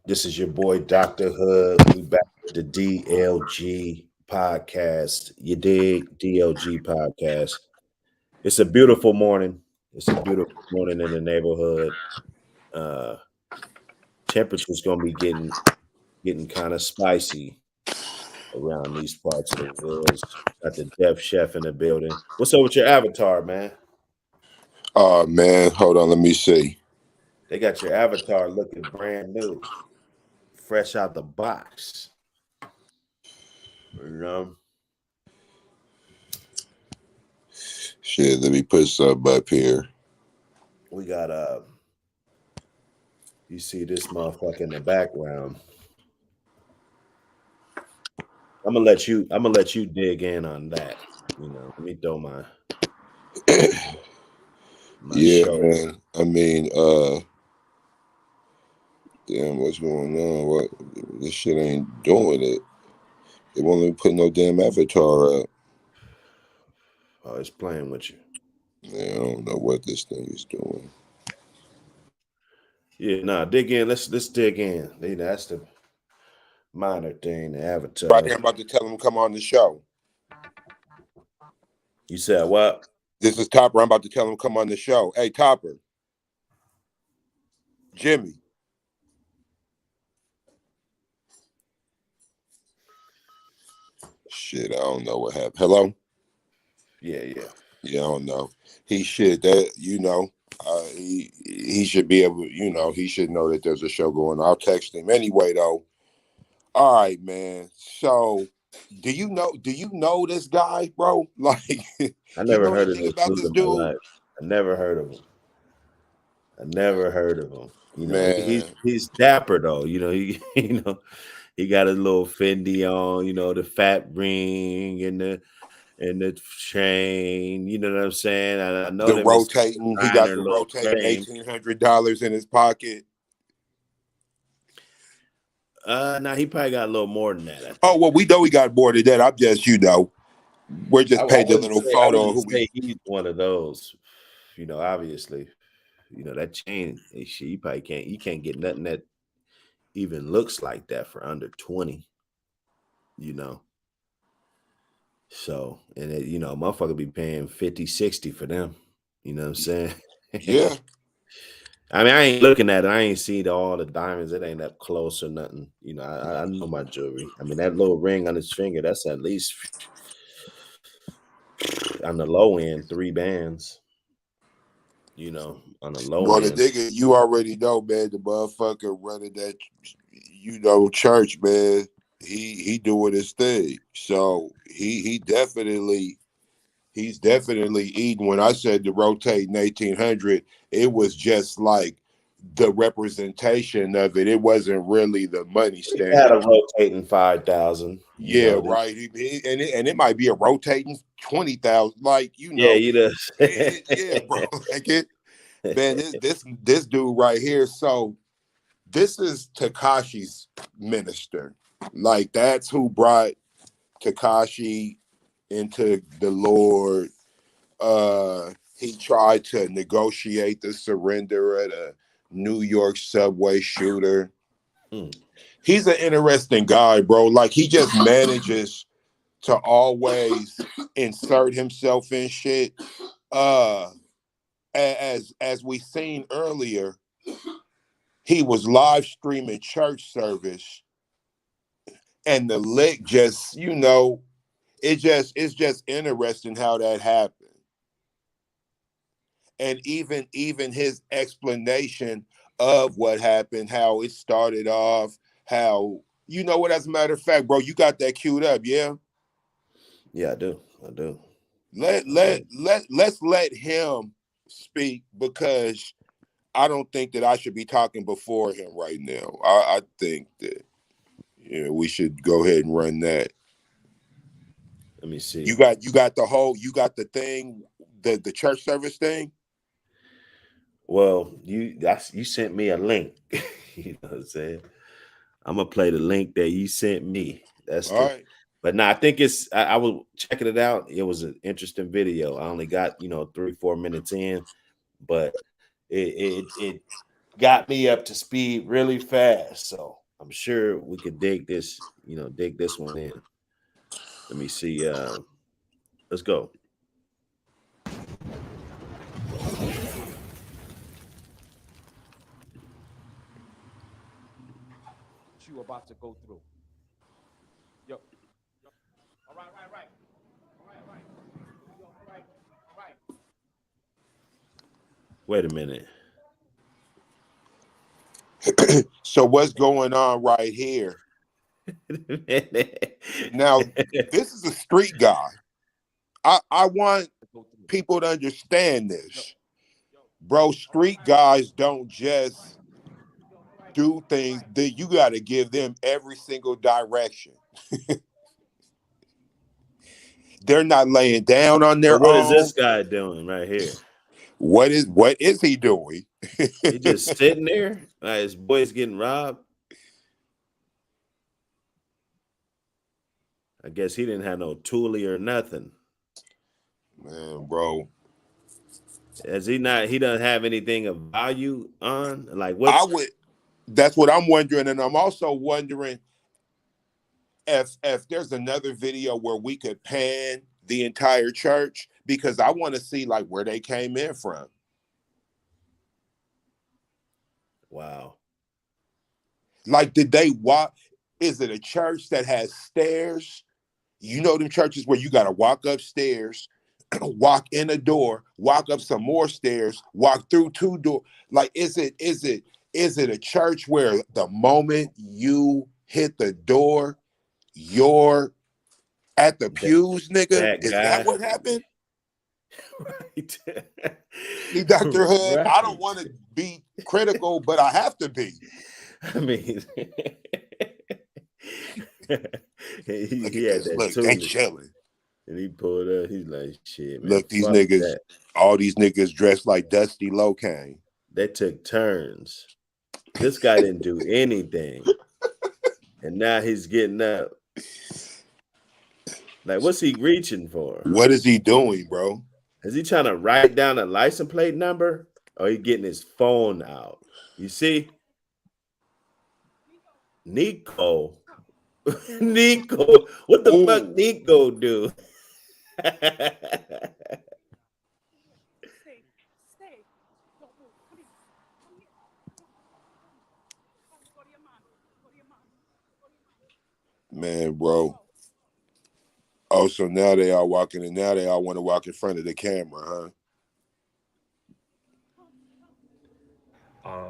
This is your boy Dr. Hood. We back with the DLG podcast. You dig? DLG podcast. It's a beautiful morning. It's a beautiful morning in the neighborhood. Uh Temperature's gonna be getting kind of spicy around these parts of the woods. Got the Deaf Chef in the building. What's up with your avatar, man? Oh man, hold on, let me see. They got your avatar looking brand new, fresh out the box. You know? Shit, let me put something up here. We got you see this motherfucker in the background. I'm gonna let you dig in on that. Let me throw my Yeah, show. man. I mean, damn, what's going on? What this shit ain't doing it. It won't let me put no damn avatar up. Oh, it's playing with you. Man, I don't know what this thing is doing. Yeah, nah, dig in. Let's dig in. That's the minor thing, the Right avatar. here, I'm about to tell him to come on the show. You said what? This is Topper. I'm about to tell him to come on the show. Hey, Topper, Jimmy. Shit, I don't know what happened. Hello? Yeah, yeah. Yeah, I don't know. He should that he should be able, he should know that there's a show going on. I'll text him anyway though. All right, man. So do you know this guy, bro? Like I you never know heard of anything this about dude this in my dude? life. I never heard of him. I never heard of him. Man, He's dapper though. He he got his little Fendi on. The fat ring and the chain. You know what I'm saying? I know the them is rotating, he got designer the little rotating frames. $1,800 in his pocket. Now he probably got a little more than that. I Oh, think. well, we know he got more than that. I'm just, we're I just painting a little I photo of wouldn't who we. say he's one of those. Obviously, that chain. Shit, you probably can't. You can't get nothing that even looks like that for under 20. You know. So and motherfucker be paying 50, 60 for them. You know what I'm saying? Yeah. I mean, I ain't looking at it. I ain't seen all the diamonds. It ain't up close or nothing. I know my jewelry. I mean, that little ring on his finger, that's at least on the low end, 3 bands. On the low Well, the end. nigga, you already know, man. The motherfucker running that, church, man. He doing his thing. So he's definitely eating. When I said the rotating 1800, it was just like the representation of it. It wasn't really the money He had standing. a rotating 5,000. Yeah, right. And it might be a rotating 20,000. Like Yeah, you know. yeah, bro. Like it, man. This dude right here. So this is Takashi's minister. Like that's who brought Takashi into the Lord. He tried to negotiate the surrender at a New York subway shooter. Hmm. He's an interesting guy, bro. Like he just manages to always insert himself in shit. Uh as we seen earlier, he was live streaming church service and the lick just, it's just interesting how that happened. And even his explanation of what happened, how it started off, how you know what, as a matter of fact, bro, you got that queued up, yeah? Yeah, I do. I do. I do. Let's let him speak because I don't think that I should be talking before him right now. I think that we should go ahead and run that. Let me You see. got the thing, the church service thing. Well, you sent me a link. You know what I'm saying? I'm gonna play the link that you sent me. That's All the right. but no, I think I was checking it out. It was an interesting video. I only got 3-4 minutes in, but it got me up to speed really fast. So I'm sure we could dig this, dig this one in. Let me see. Let's go. You about to go through. Yo. All right. Wait a minute. So what's going on right here? Now, this is a street guy. I want people to understand this. Bro, street guys don't just do things that you got to give them every single direction. They're not laying down on So their what is own. this guy doing right here? What is he doing? He just sitting there? Like his boy's getting robbed? I guess he didn't have no toolie or nothing. Man, bro. He doesn't have anything of value on? Like what? That's what I'm wondering. And I'm also wondering if there's another video where we could pan the entire church, because I want to see like where they came in from. Wow. Like, did they walk? Is it a church that has stairs? You know them churches where you got to walk upstairs, walk in a door, walk up some more stairs, walk through 2 doors. Like, is it a church where the moment you hit the door, you're at the pews, nigga? Is that what happened? Right. See, Dr. Hood, Right. I don't want to be critical, but I have to be. I mean, he had that look, too. they chilling. And he pulled up. He's like, shit, man. Look, these niggas, that. all these niggas dressed like Dusty Locane. They took turns. This guy didn't do anything. And now he's getting up. Like, what's he reaching for? What is he doing, bro? Is he trying to write down a license plate number? Or he getting his phone out? You see? Nico. Nico. What the fuck Nico do? Man, bro. Oh, so now they are walking, and now they all want to walk in front of the camera, huh?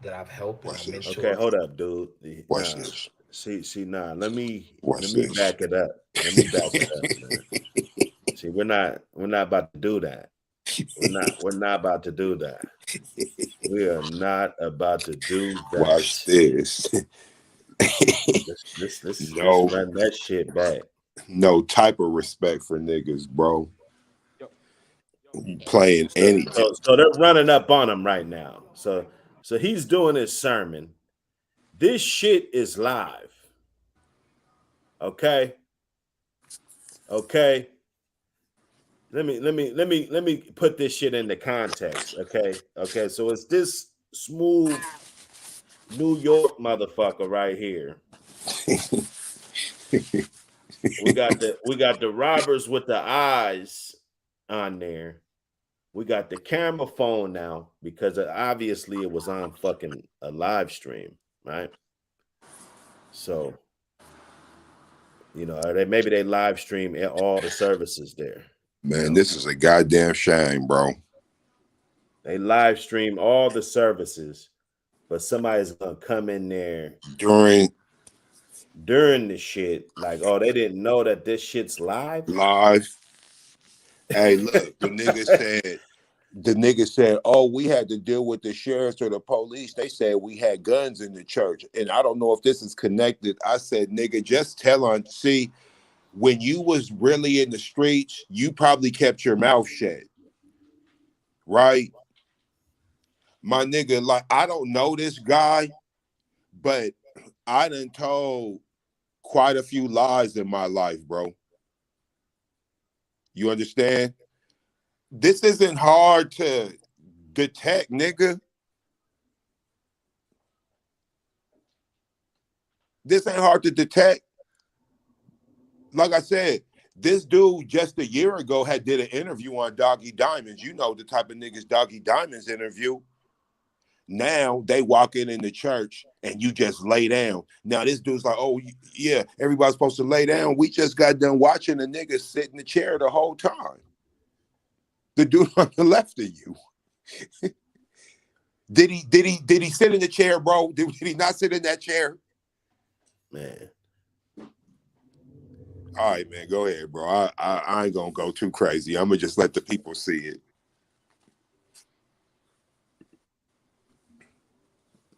That I've helped and I mentored. Okay, hold up, dude. Watch this. See, let me this. back it up. Let me back it up, man. See, we're not about to do that. We're not about to do that. We are not about to do that. Watch this. Let's run that shit back. No type of respect for niggas, bro. Playing anything. So they're running up on him right now. So he's doing his sermon. This shit is live. Okay. Let me put this shit into context. Okay. So it's this smooth New York motherfucker right here. We got the robbers with the eyes on there. We got the camera phone now because obviously it was on fucking a live stream, right? So, maybe they live stream all the services there. Man, this is a goddamn shame, bro. They live stream all the services, but somebody's gonna come in there during the shit, like, oh, they didn't know that this shit's live. Hey, look, the nigga said, oh, we had to deal with the sheriffs or the police. They said we had guns in the church. And I don't know if this is connected. I said, nigga, just tell on. See, when you was really in the streets, you probably kept your mouth shut. Right? My nigga, like, I don't know this guy, but I done told quite a few lies in my life, bro. You understand? This isn't hard to detect, nigga. This ain't hard to detect. Like I said, this dude just a year ago did an interview on Doggy Diamonds. You know the type of niggas Doggy Diamonds interview. Now they walk in the church and you just lay down. Now this dude's like, oh yeah, everybody's supposed to lay down. We just got done watching the nigga sit in the chair the whole time. The dude on the left of you. Did he sit in the chair, bro? Did he not sit in that chair? Man. All right, man, go ahead, bro. I ain't gonna go too crazy. I'm gonna just let the people see it.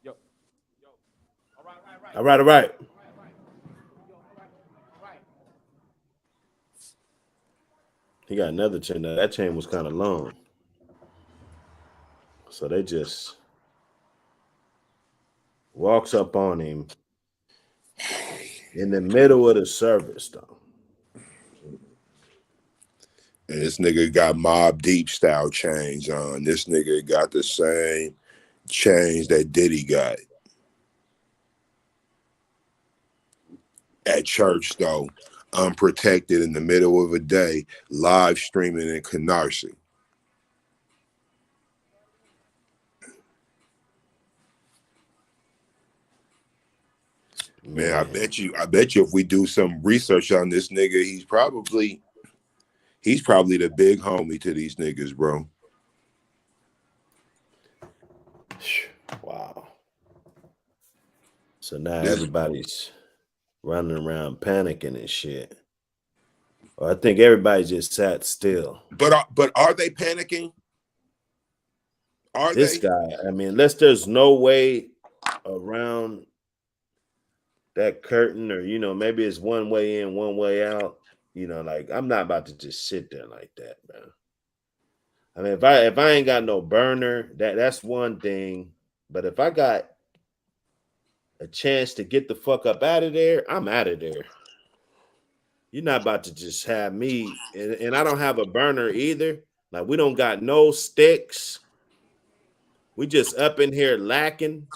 Yo. All right. All right. He got another chain. Now, that chain was kind of long. So they just walks up on him in the middle of the service, though. And this nigga got Mob Deep style chains on. This nigga got the same chains that Diddy got. At church, though, unprotected in the middle of a day, live streaming in Canarsie. Man, I bet you if we do some research on this nigga, he's probably the big homie to these niggas, bro. Wow. So now everybody's running around panicking and shit. Well, I think everybody just sat still. But are they panicking? This guy, I mean, unless there's no way around that curtain, or maybe it's one way in, one way out. Like I'm not about to just sit there like that, man. I mean, if I ain't got no burner, that's one thing. But if I got a chance to get the fuck up out of there, I'm out of there. You're not about to just have me, and I don't have a burner either. Like we don't got no sticks. We just up in here lacking,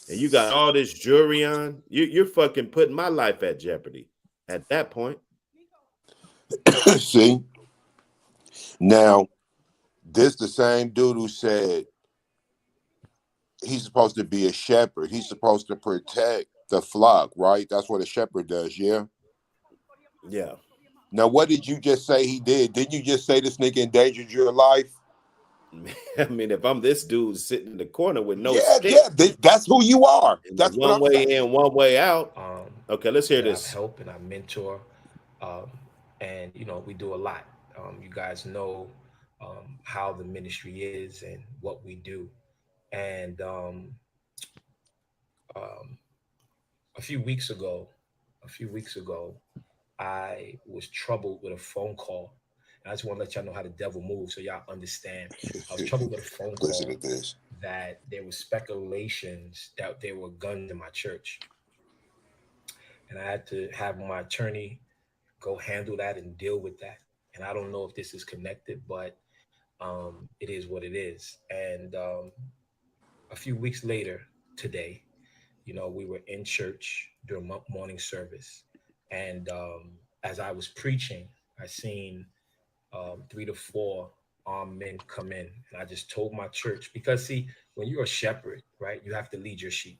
and you got all this jewelry on. You're fucking putting my life at jeopardy at that point. See, now this the same dude who said he's supposed to be a shepherd. He's supposed to protect the flock, right? That's what a shepherd does, yeah? Yeah. Now, what did you just say he did? Didn't you just say this nigga endangered your life? I mean, if I'm this dude sitting in the corner with no stick, that's who you are. That's one what way I'm saying. in, one way out. Okay, let's hear this. I help and I mentor, and we do a lot. You guys know how the ministry is and what we do, and a few weeks ago, I was troubled with a phone call. And I just want to let y'all know how the devil moves so y'all understand. I was troubled with a phone call that there was speculations that there were guns in my church. And I had to have my attorney go handle that and deal with that. And I don't know if this is connected, but it is what it is. And a few weeks later today, we were in church during morning service. And as I was preaching, I seen 3 to 4 armed men come in. And I just told my church, because see, when you're a shepherd, right, you have to lead your sheep.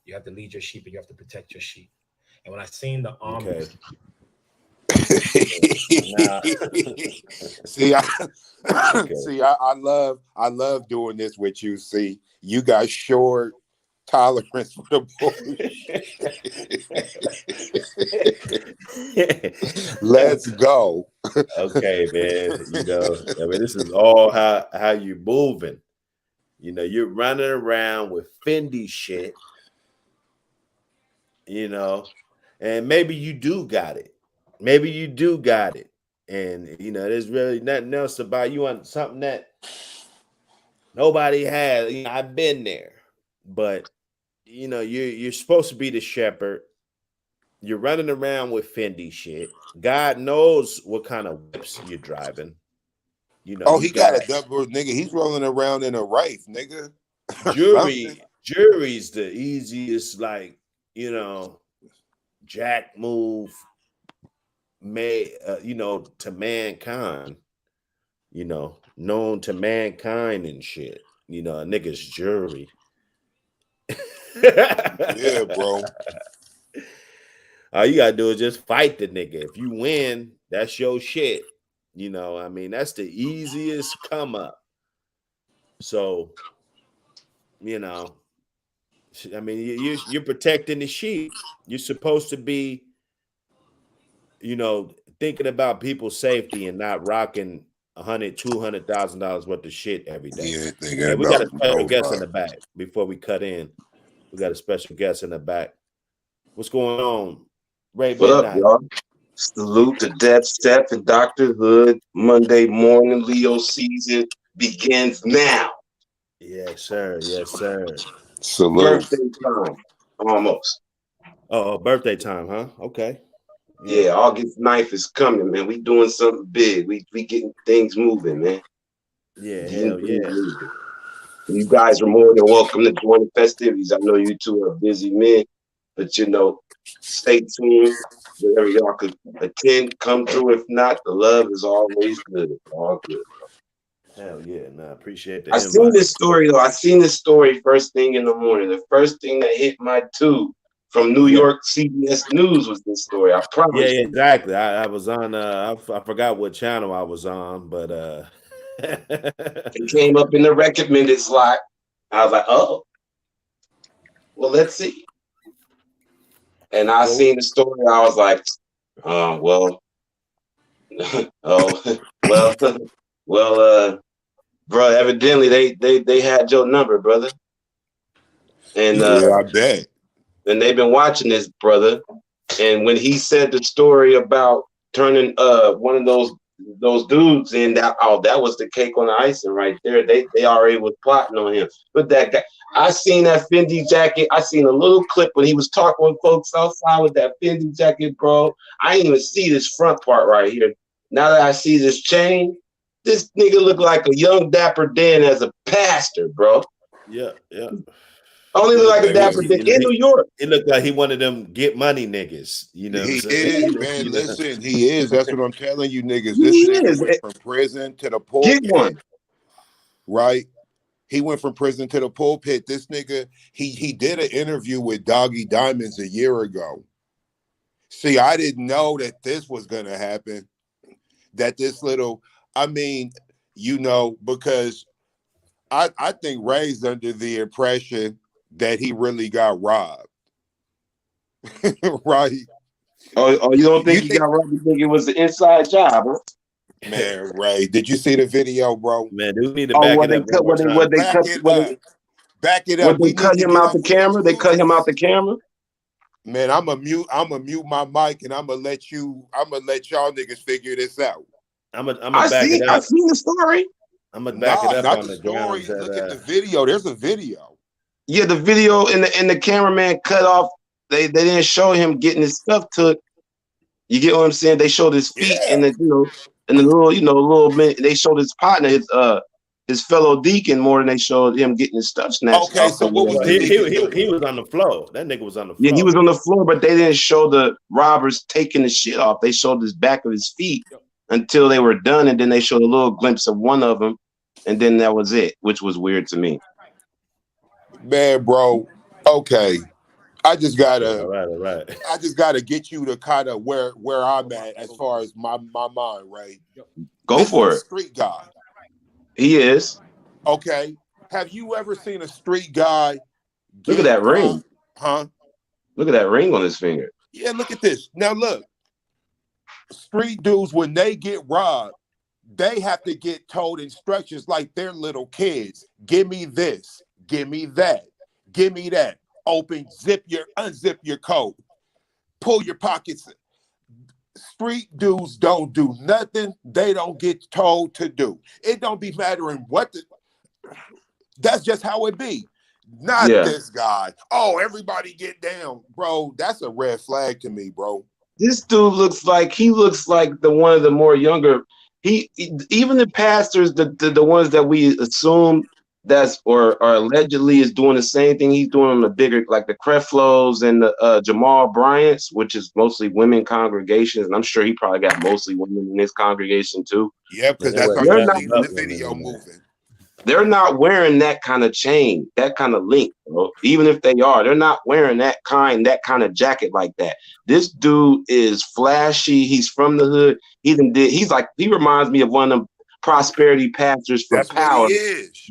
You have to lead your sheep and you have to protect your sheep. And when I seen the armed men, See, I love doing this with you. See, you got short tolerance for the bullshit. Let's go. Okay, man. I mean, this is all how you moving. You're running around with Fendi shit. And maybe you do got it. And there's really nothing else about you on something that nobody has. I've been there. But you're supposed to be the shepherd. You're running around with Fendi shit. God knows what kind of whips you're driving. He got a double nigga. He's rolling around in a Wraith, nigga. Jury's the easiest, jack move made, to mankind, known to mankind and shit. A nigga's jury. Yeah, bro. All you gotta do is just fight the nigga. If you win, that's your shit. That's the easiest come up. So, you're protecting the sheep. You're supposed to be, thinking about people's safety and not rocking $100,000-$200,000 worth of shit every day. Yeah, thinking Hey, we got a about special guest in nobody. the back before we cut in. We got a special guest in the back. What's going on, Ray What up, Midnight? y'all? Salute to Death Step and Dr. Hood. Monday morning, Leo season begins now. Yes, sir. Yes, sir. Salute. Birthday time, almost. Oh, birthday time, huh? Okay. Yeah, August 9th is coming, man. We doing something big. We getting things moving, man. Yeah, Getting hell things yeah. moving. You guys are more than welcome to join the festivities. I know you two are busy men, but stay tuned. Wherever y'all could attend, come through. If not, the love is always good. All good. Hell yeah. Nah, appreciate the I seen invite. this story though. I seen this story first thing in the morning. The first thing that hit my tube from New York CBS News was this story. I promise Yeah, you. exactly. I was on I forgot what channel I was on, but It came up in the recommended slot. I was like, oh, well, let's see. And I seen the story. I was like, well, oh, well, bro. Evidently, they had your number, brother, and Yeah, I bet. and they've been watching this, brother. And when he said the story about turning one of those dudes in, that was the cake on the icing right there. They already was plotting on him. But that guy, I seen that Fendi jacket. I seen a little clip when he was talking with folks outside with that Fendi jacket, bro. I didn't even see this front part right here. Now that I see this chain, this nigga look like a young Dapper Dan as a pastor, bro. yeah. Only look like a Dapper Dan in New York. It looked like he one of them get money niggas. He is, man. Listen, he is. That's what I'm telling you, niggas. This nigga went from prison to the pulpit. Get one. Right? He went from prison to the pulpit. This nigga, he did an interview with Doggy Diamonds a year ago. See, I didn't know that this was gonna happen. That this little, because I think Ray's under the impression that he really got robbed. Right? Oh, you don't think he got robbed? You think it was an inside job, huh? Man, Ray, did you see the video, bro? Man, do we need to back it up? Back it up. They cut him out the camera. They cut him out the camera. Man, I'm gonna mute my mic and I'm gonna let y'all niggas figure this out. I seen the story. I'm gonna back it up not on the story. Look at the video. There's a video. Yeah, the video and the cameraman cut off. They didn't show him getting his stuff took. You get what I'm saying? They showed his feet and the little bit. They showed his partner, his fellow deacon, more than they showed him getting his stuff snatched. Okay, so what was he was on the floor. That nigga was on the floor. Yeah, he was on the floor, but they didn't show the robbers taking the shit off. They showed his back of his feet until they were done, and then they showed a little glimpse of one of them, and then that was it, which was weird to me. Man, bro. Okay. I just gotta all right. I just gotta get you to kind of where I'm at as far as my mind, right? Go for it. Street guy. He is. Okay. Have you ever seen a street guy? Look at that ring. Huh? Look at that ring on his finger. Yeah, look at this. Now look. Street dudes, when they get robbed, they have to get told instructions like they're little kids. Give me this. Give me that. Give me that. Unzip your coat. Pull your pockets. Street dudes don't do nothing they don't get told to do. It don't be mattering that's just how it be. Not this guy. Oh, everybody get down. Bro, that's a red flag to me, bro. This dude looks like the one of the more younger. Even the pastors, the ones that we assume that's or allegedly is doing the same thing he's doing on the bigger, like the Creflos and the Jamal Bryant's, which is mostly women congregations, and I'm sure he probably got mostly women in his congregation too. Yeah, because And it that's how wasn't you They're nothing not seen in the but women video in there. moving. they're not wearing that kind of chain, that kind of link, bro. Even if they are, they're not wearing that kind of jacket like that. This dude is flashy. He's from the hood. He reminds me of one of them prosperity pastors from That's what he Power is.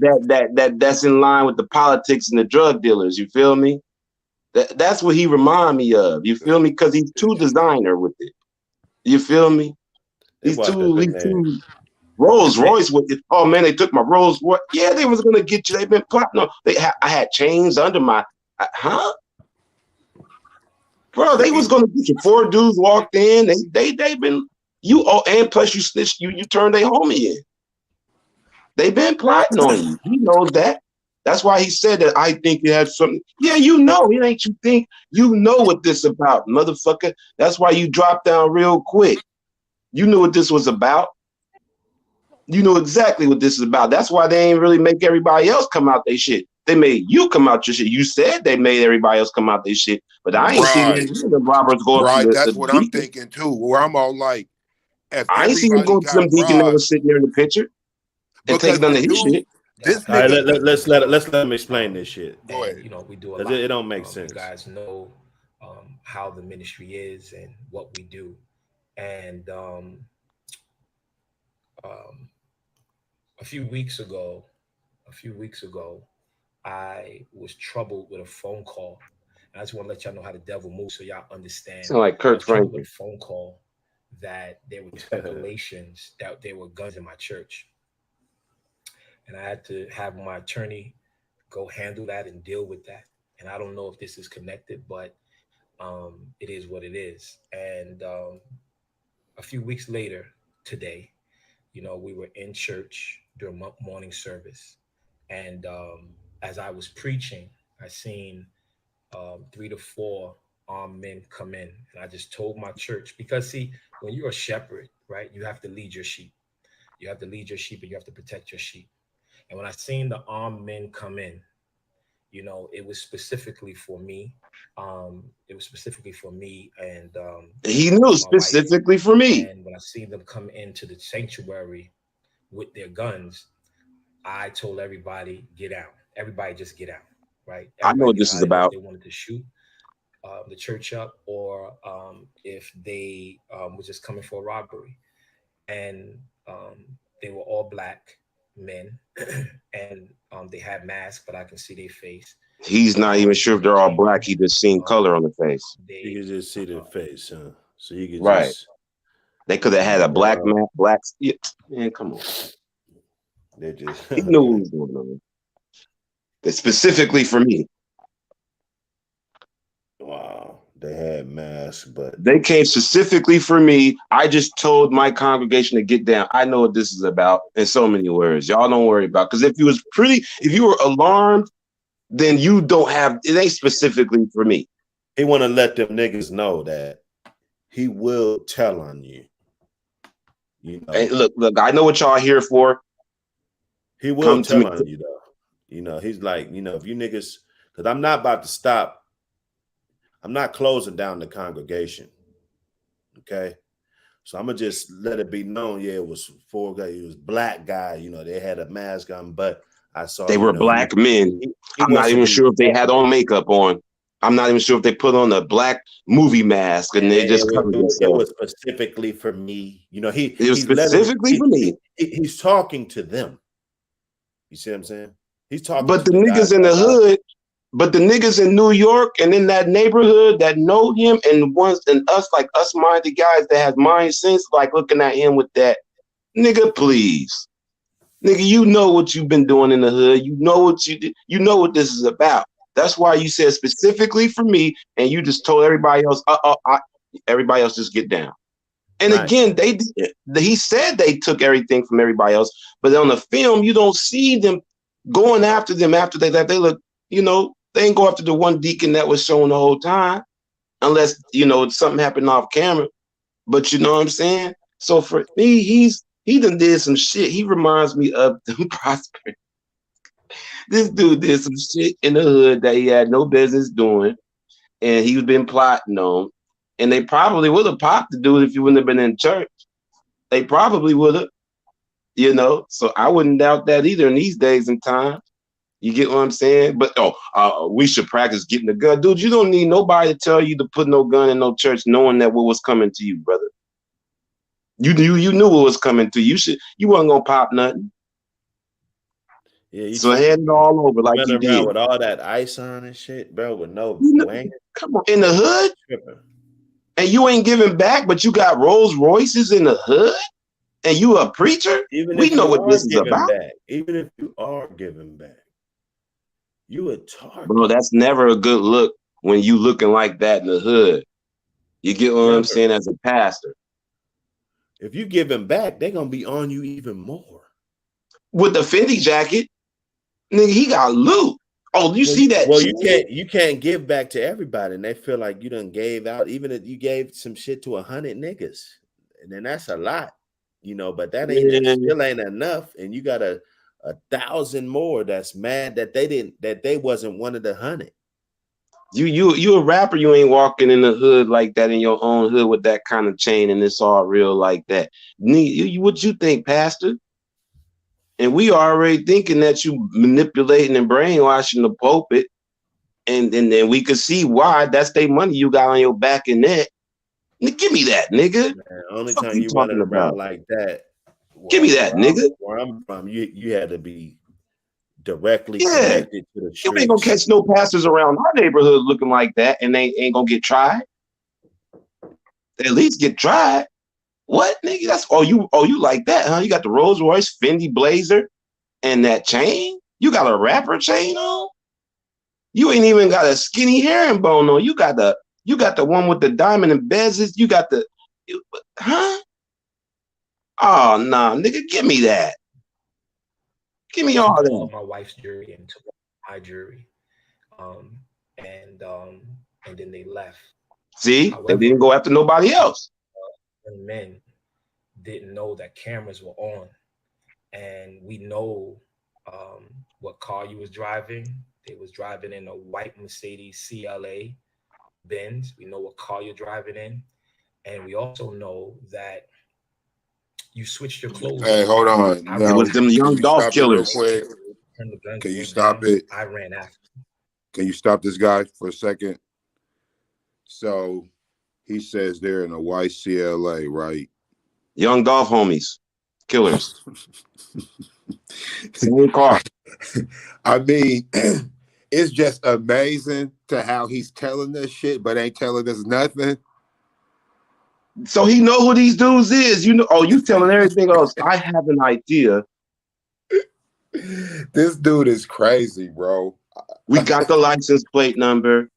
that's in line with the politics and the drug dealers. You feel me? That's what he remind me of. You feel me? Because he's too designer with it. You feel me? They walked up in He's there. too Rolls Hey, Royce with it. Oh man, they took my Rolls Royce. Yeah, they was gonna get you. They've been plotting. No, I had chains under my. Huh, bro? They was gonna get you. Four dudes walked in. They've been you. Oh, and plus you snitched. You turned their homie in. They've been plotting on you. He knows that. That's why he said that. I think it had something. Yeah, you know. It ain't you think. You know what this about, motherfucker. That's why you dropped down real quick. You knew what this was about. You know exactly what this is about. That's why they ain't really make everybody else come out their shit. They made you come out your shit. You said they made everybody else come out their shit, but I ain't seen Right. the robbers go up to Right. the That's what I'm deacon. thinking too. Where I'm all like, if I ain't seen him everybody go to got some deacon that robbed, was sitting there in the picture and take because none the of his dude, shit. this all right, nigga, let's let him explain this shit. go And ahead. you know, we do a Because lot. it don't make sense. You guys know how the ministry is and what we do. And um, a few weeks ago, I was troubled with a phone call. And I just want to let y'all know how the devil moves so y'all understand. Sound like I Kirk was troubled with Franklin. a phone call that there were speculations that there were guns in my church. And I had to have my attorney go handle that and deal with that. And I don't know if this is connected, but it is what it is. And a few weeks later, today, you know, we were in church during morning service, and as I was preaching, I seen 3 to 4 armed men come in, and I just told my church, because see, when you're a shepherd, right, you have to lead your sheep. You have to lead your sheep, and you have to protect your sheep. And when I seen the armed men come in, you know, it was specifically for me. It was specifically for me and He knew my wife. specifically for me. And when I seen them come into the sanctuary with their guns, I told everybody, get out. Everybody just get out, right? I know Everybody what get this out. I is didn't know if about. they wanted to shoot the church up or if they were just coming for a robbery. And they were all black men, and they had masks, but I can see their face. He's not even sure if When they they're all came black. in, He just seen color on the face. You they could just see the face, huh? So you could Right. just They could have had a black wow. man. Black. Yeah, man, come on. They just He knew what was going on. It's specifically for me. wow. They had masks, but They came specifically for me. I just told my congregation to get down. I know what this is about in so many words. Y'all don't worry about. Because if you were alarmed, then you don't have. It ain't specifically for me. he want to let them niggas know that he will tell on you. You know, Hey, look. I know what y'all here for. he will Come to tell me. on you though. You know, he's like, you know, if you niggas, because I'm not about to stop. I'm not closing down the congregation. Okay. So I'm gonna just let it be known. Yeah, it was 4 guys. It was black guy. You know, they had a mask on, but I saw. They were black men. He I'm not wants to even be. sure if they had on makeup on. I'm not even sure if they put on a black movie mask and they just covered It themselves. was specifically for me. You know, It was he's letting. specifically for me. He's talking to them. You see what I'm saying? He's talking But to the the guys niggas in the like us. hood, but the niggas in New York and in that neighborhood that know him and us like us minded guys that have mind sense, like looking at him with that nigga, please. Nigga, you know what you've been doing in the hood. You know what you did. You know what this is about. That's why you said specifically for me, and you just told everybody else, everybody else just get down. And Right. again, they did. He said they took everything from everybody else, but on the film, you don't see them going after them after they left. They look, you know, they ain't go after the one deacon that was showing the whole time, unless you know something happened off camera. But you know what I'm saying? So for me, he done did some shit. He reminds me of the Prosper. This dude did some shit in the hood that he had no business doing, and he's been plotting on. And they probably would have popped the dude if he wouldn't have been in church. They probably would have, you know. So I wouldn't doubt that either in these days and times. You get what I'm saying? But we should practice getting the gun, dude. You don't need nobody to tell you to put no gun in no church, knowing that what was coming to you, brother. You knew what was coming to you. You wasn't gonna pop nothing. Yeah, you So hand it all over like you running did. around with all that ice on and shit, bro, with no You know, blanket. come on, in the hood, Tripping. and you ain't giving back, but you got Rolls Royces in the hood, and you a preacher. We know what this is about, back, even if you are giving back, you a target, bro. That's never a good look when you looking like that in the hood. You get what I'm saying? As a pastor, if you giving back, they're gonna be on you even more. With the Fendi jacket, nigga, he got loot. Oh, you see that? Well, you can't give back to everybody, and they feel like you done gave out. Even if you gave some shit to 100 niggas, and then that's a lot, you know. But that still ain't enough, and you got a 1,000 more that's mad that they wasn't one of the 100. You a rapper, you ain't walking in the hood like that in your own hood with that kind of chain and it's all real like that. What you think, Pastor? And we already thinking that you manipulating and brainwashing the pulpit, and then we could see why. That's their money you got on your back and neck. Give me that, nigga. Man, only time you running around like that. Give me that, nigga. Where I'm from, you had to be directly connected to the streets. You ain't gonna catch no pastors around our neighborhood looking like that, and they ain't gonna get tried. At least get tried. What, nigga? That's you like that, huh? You got the Rolls Royce Fendi blazer and that chain. You got a rapper chain on. You ain't even got a skinny herringbone on. You got the one with the diamond and bezels. You got huh? Oh no, nah, nigga, give me that. Give me all that. My wife's jewelry and took my jewelry, and then they left. See, however, they didn't go after nobody else. Men didn't know that cameras were on, and we know what car you was driving. They was driving in a white Mercedes CLA Benz. We know what car you're driving in, and we also know that you switched your clothes. Hey, hold on. It was them young Dolph killers. Can you stop it? I ran after. Can you stop this guy for a second? So he says they're in a white CLA, right? Young Dolph homies, killers. Same car. I mean, it's just amazing to how he's telling this shit, but ain't telling us nothing. So he know who these dudes is. You know, you telling everything else. I have an idea. This dude is crazy, bro. We got the license plate number.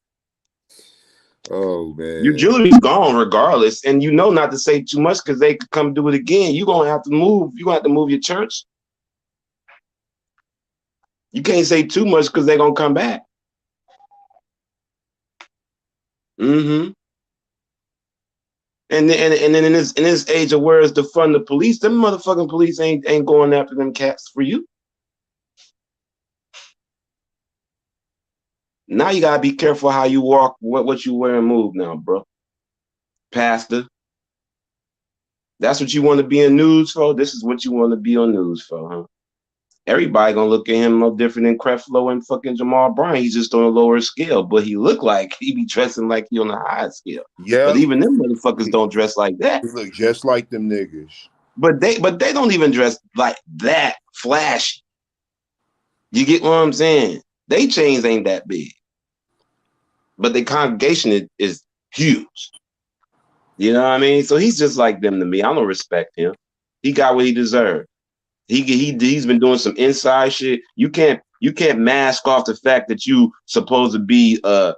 Oh man, your jewelry's gone regardless, and you know not to say too much because they could come do it again. You're gonna have to move. You're gonna have to move your church. You can't say too much because they're gonna come back. Mm-hmm. And then in this age of where is the fun, the police, them motherfucking police ain't going after them cats for you. Now you gotta be careful how you walk, what you wear and move now, bro. Pastor. That's what you want to be in news for? This is what you want to be on news for, huh? Everybody gonna look at him no different than Creflo and fucking Jamal Bryant. He's just on a lower scale, but he look like he be dressing like he on a high scale. Yeah. But even them motherfuckers don't dress like that. He look just like them niggas. But they don't even dress like that flashy. You get what I'm saying? They chains ain't that big. But the congregation is huge. You know what I mean? So he's just like them to me. I don't respect him. He got what he deserved. He's been doing some inside shit. You can't mask off the fact that you supposed to be a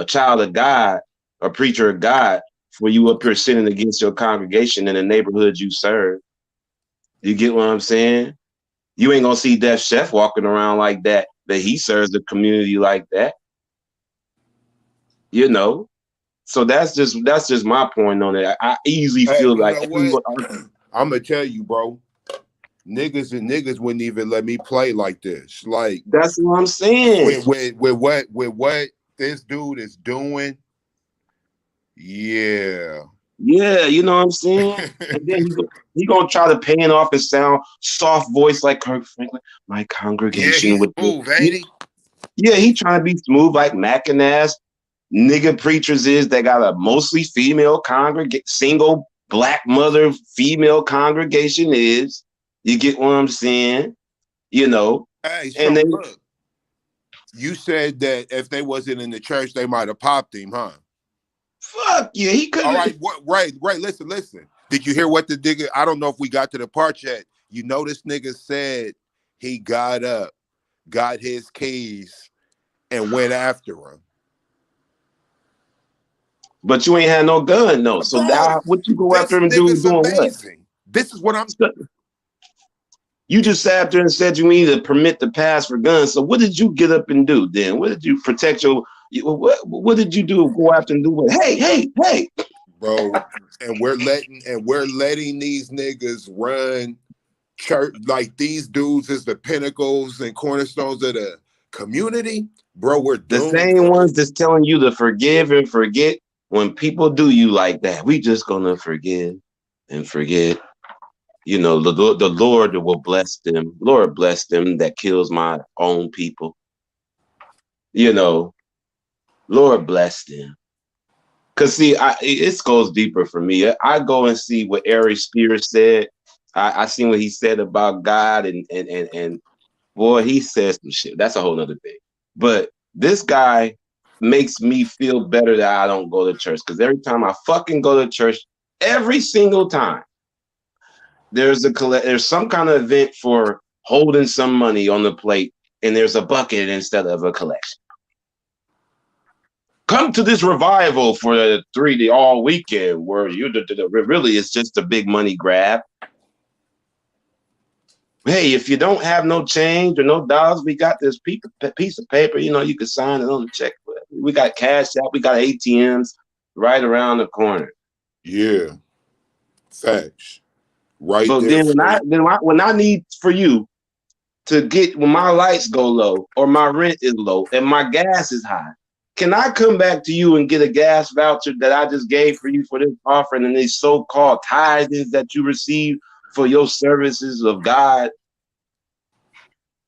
child of God, a preacher of God, for you up here sinning against your congregation in the neighborhood you serve. You get what I'm saying? You ain't gonna see Def Chef walking around like that he serves the community like that. You know? So that's just my point on it. I easily feel like I'm gonna tell you, bro. niggas wouldn't even let me play like this. Like That's what I'm saying. with what this dude is doing. Yeah. Yeah, you know what I'm saying? And then he gonna try to pay it off and sound soft voice like Kirk Franklin. My Yeah, congregation he's would smooth, ain't he? Yeah, he trying to be smooth like Mac and ass nigga preachers is that got a mostly female single black mother female congregation is. You get what I'm saying? You know, Hey, so and they look, you said that if they wasn't in the church, they might have popped him, huh? fuck yeah, he couldn't. All right, right. Listen. Did you hear what the nigga? I don't know if we got to the part yet. You know, this nigga said he got up, got his keys, and went after him. But you ain't had no gun, no. So Bro, now what you go after this him nigga's doing what? amazing. This is what I'm. You just sat there and said you need to permit the pass for guns. So what did you get up and do then? What did you protect your? What did you do? Go after and do what? Hey! Bro, and we're letting these niggas run church like these dudes is the pinnacles and cornerstones of the community. Bro, we're The doomed. same ones that's telling you to forgive and forget. When people do you like that, we just gonna forgive and forget. You know, the Lord will bless them. Lord bless them that kills my own people. You know, Lord bless them. Cause see, it goes deeper for me. I go and see what Ari Spears said. I seen what he said about God, and boy, he says some shit. That's a whole nother thing. But this guy makes me feel better that I don't go to church. Because every time I fucking go to church, every single time, there's some kind of event for holding some money on the plate, and there's a bucket instead of a collection. Come to this revival for the 3D all weekend, where really it's just a big money grab. Hey, if you don't have no change or no dollars, we got this piece of paper. You know, you can sign it on the check. We got cash out. We got ATMs right around the corner. Yeah, facts. Right. But there then when I need for you to get when my lights go low or my rent is low and my gas is high, can I come back to you and get a gas voucher that I just gave for you for this offering and these so-called tithes that you receive for your services of God?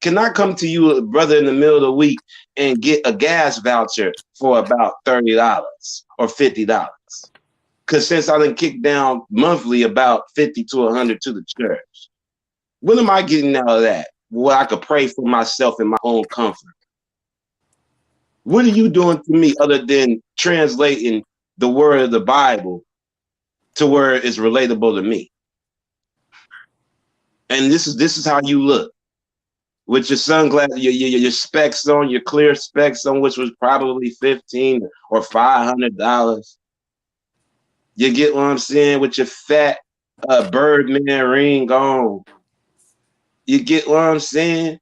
Can I come to you, brother, in the middle of the week and get a gas voucher for about $30 or $50? Because since I done kicked down monthly about 50 to 100 to the church, what am I getting out of that? Well, I could pray for myself in my own comfort. What are you doing to me other than translating the word of the Bible to where it's relatable to me? And this is how you look. With your sunglasses, your specs on, your clear specs on, which was probably $15 or $500. You get what I'm saying? With your fat Birdman ring on. You get what I'm saying?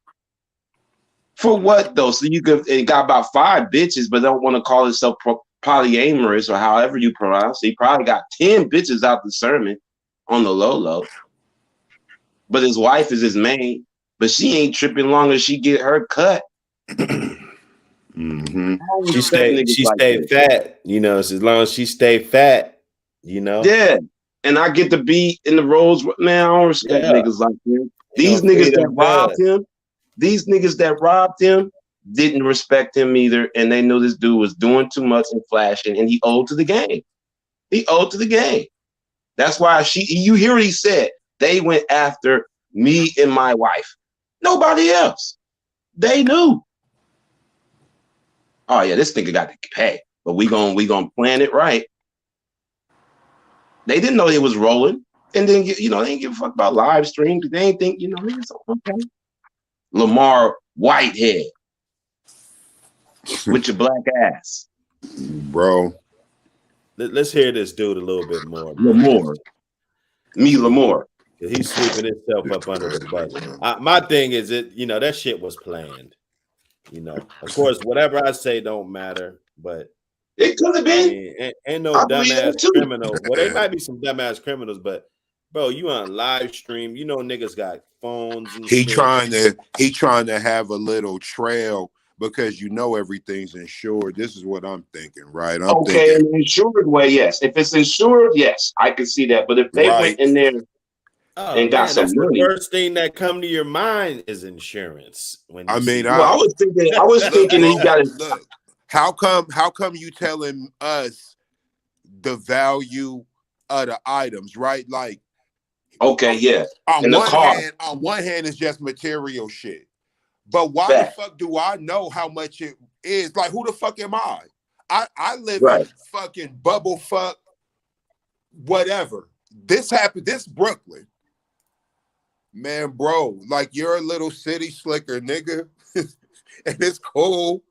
For what though? So it got about 5 bitches, but don't want to call itself polyamorous or however you pronounce it. He probably got 10 bitches out the sermon on the low. But his wife is his main. But she ain't tripping long as she get her cut. Mm-hmm. She stayed fat, you know. As long as she stayed fat, you know. Yeah, and I get to be in the roles. Man, I don't respect niggas like him. These niggas that robbed him didn't respect him either, and they knew this dude was doing too much and flashing, and he owed to the game. That's why you hear what he said. They went after me and my wife. Nobody else. They knew. Oh yeah, this nigga got to pay, but we gonna plan it right. They didn't know it was rolling, and then they didn't give a fuck about live stream because they ain't think it's okay. Lamor Whitehead with your black ass, bro. Let's hear this dude a little bit more. Lamor. He's sweeping himself up under the bus. My thing is that shit was planned. Of course, whatever I say don't matter, but it could have been. Ain't no dumbass criminal. Well, they might be some dumbass criminals, but Bro, you on live stream. You know niggas got phones and He shit. trying to have a little trail because you know everything's insured. This is what I'm thinking, right? I'm Okay, in thinking, an insured way, yes. If it's insured, yes, I can see that. But if they right. went in there Oh and got man, some that's the money, first thing that come to your mind is insurance when you I see mean, well, I I was thinking that bro, he got it. look. How come you telling us the value of the items, right? Like Okay, yeah, on in the one car, hand, it's just material shit. But why the back, fuck do I know how much it is? Like, who the fuck am I? I live in right? fucking bubble fuck whatever. This happened. This Brooklyn, man, bro. Like, you're a little city slicker, nigga, and it's cool.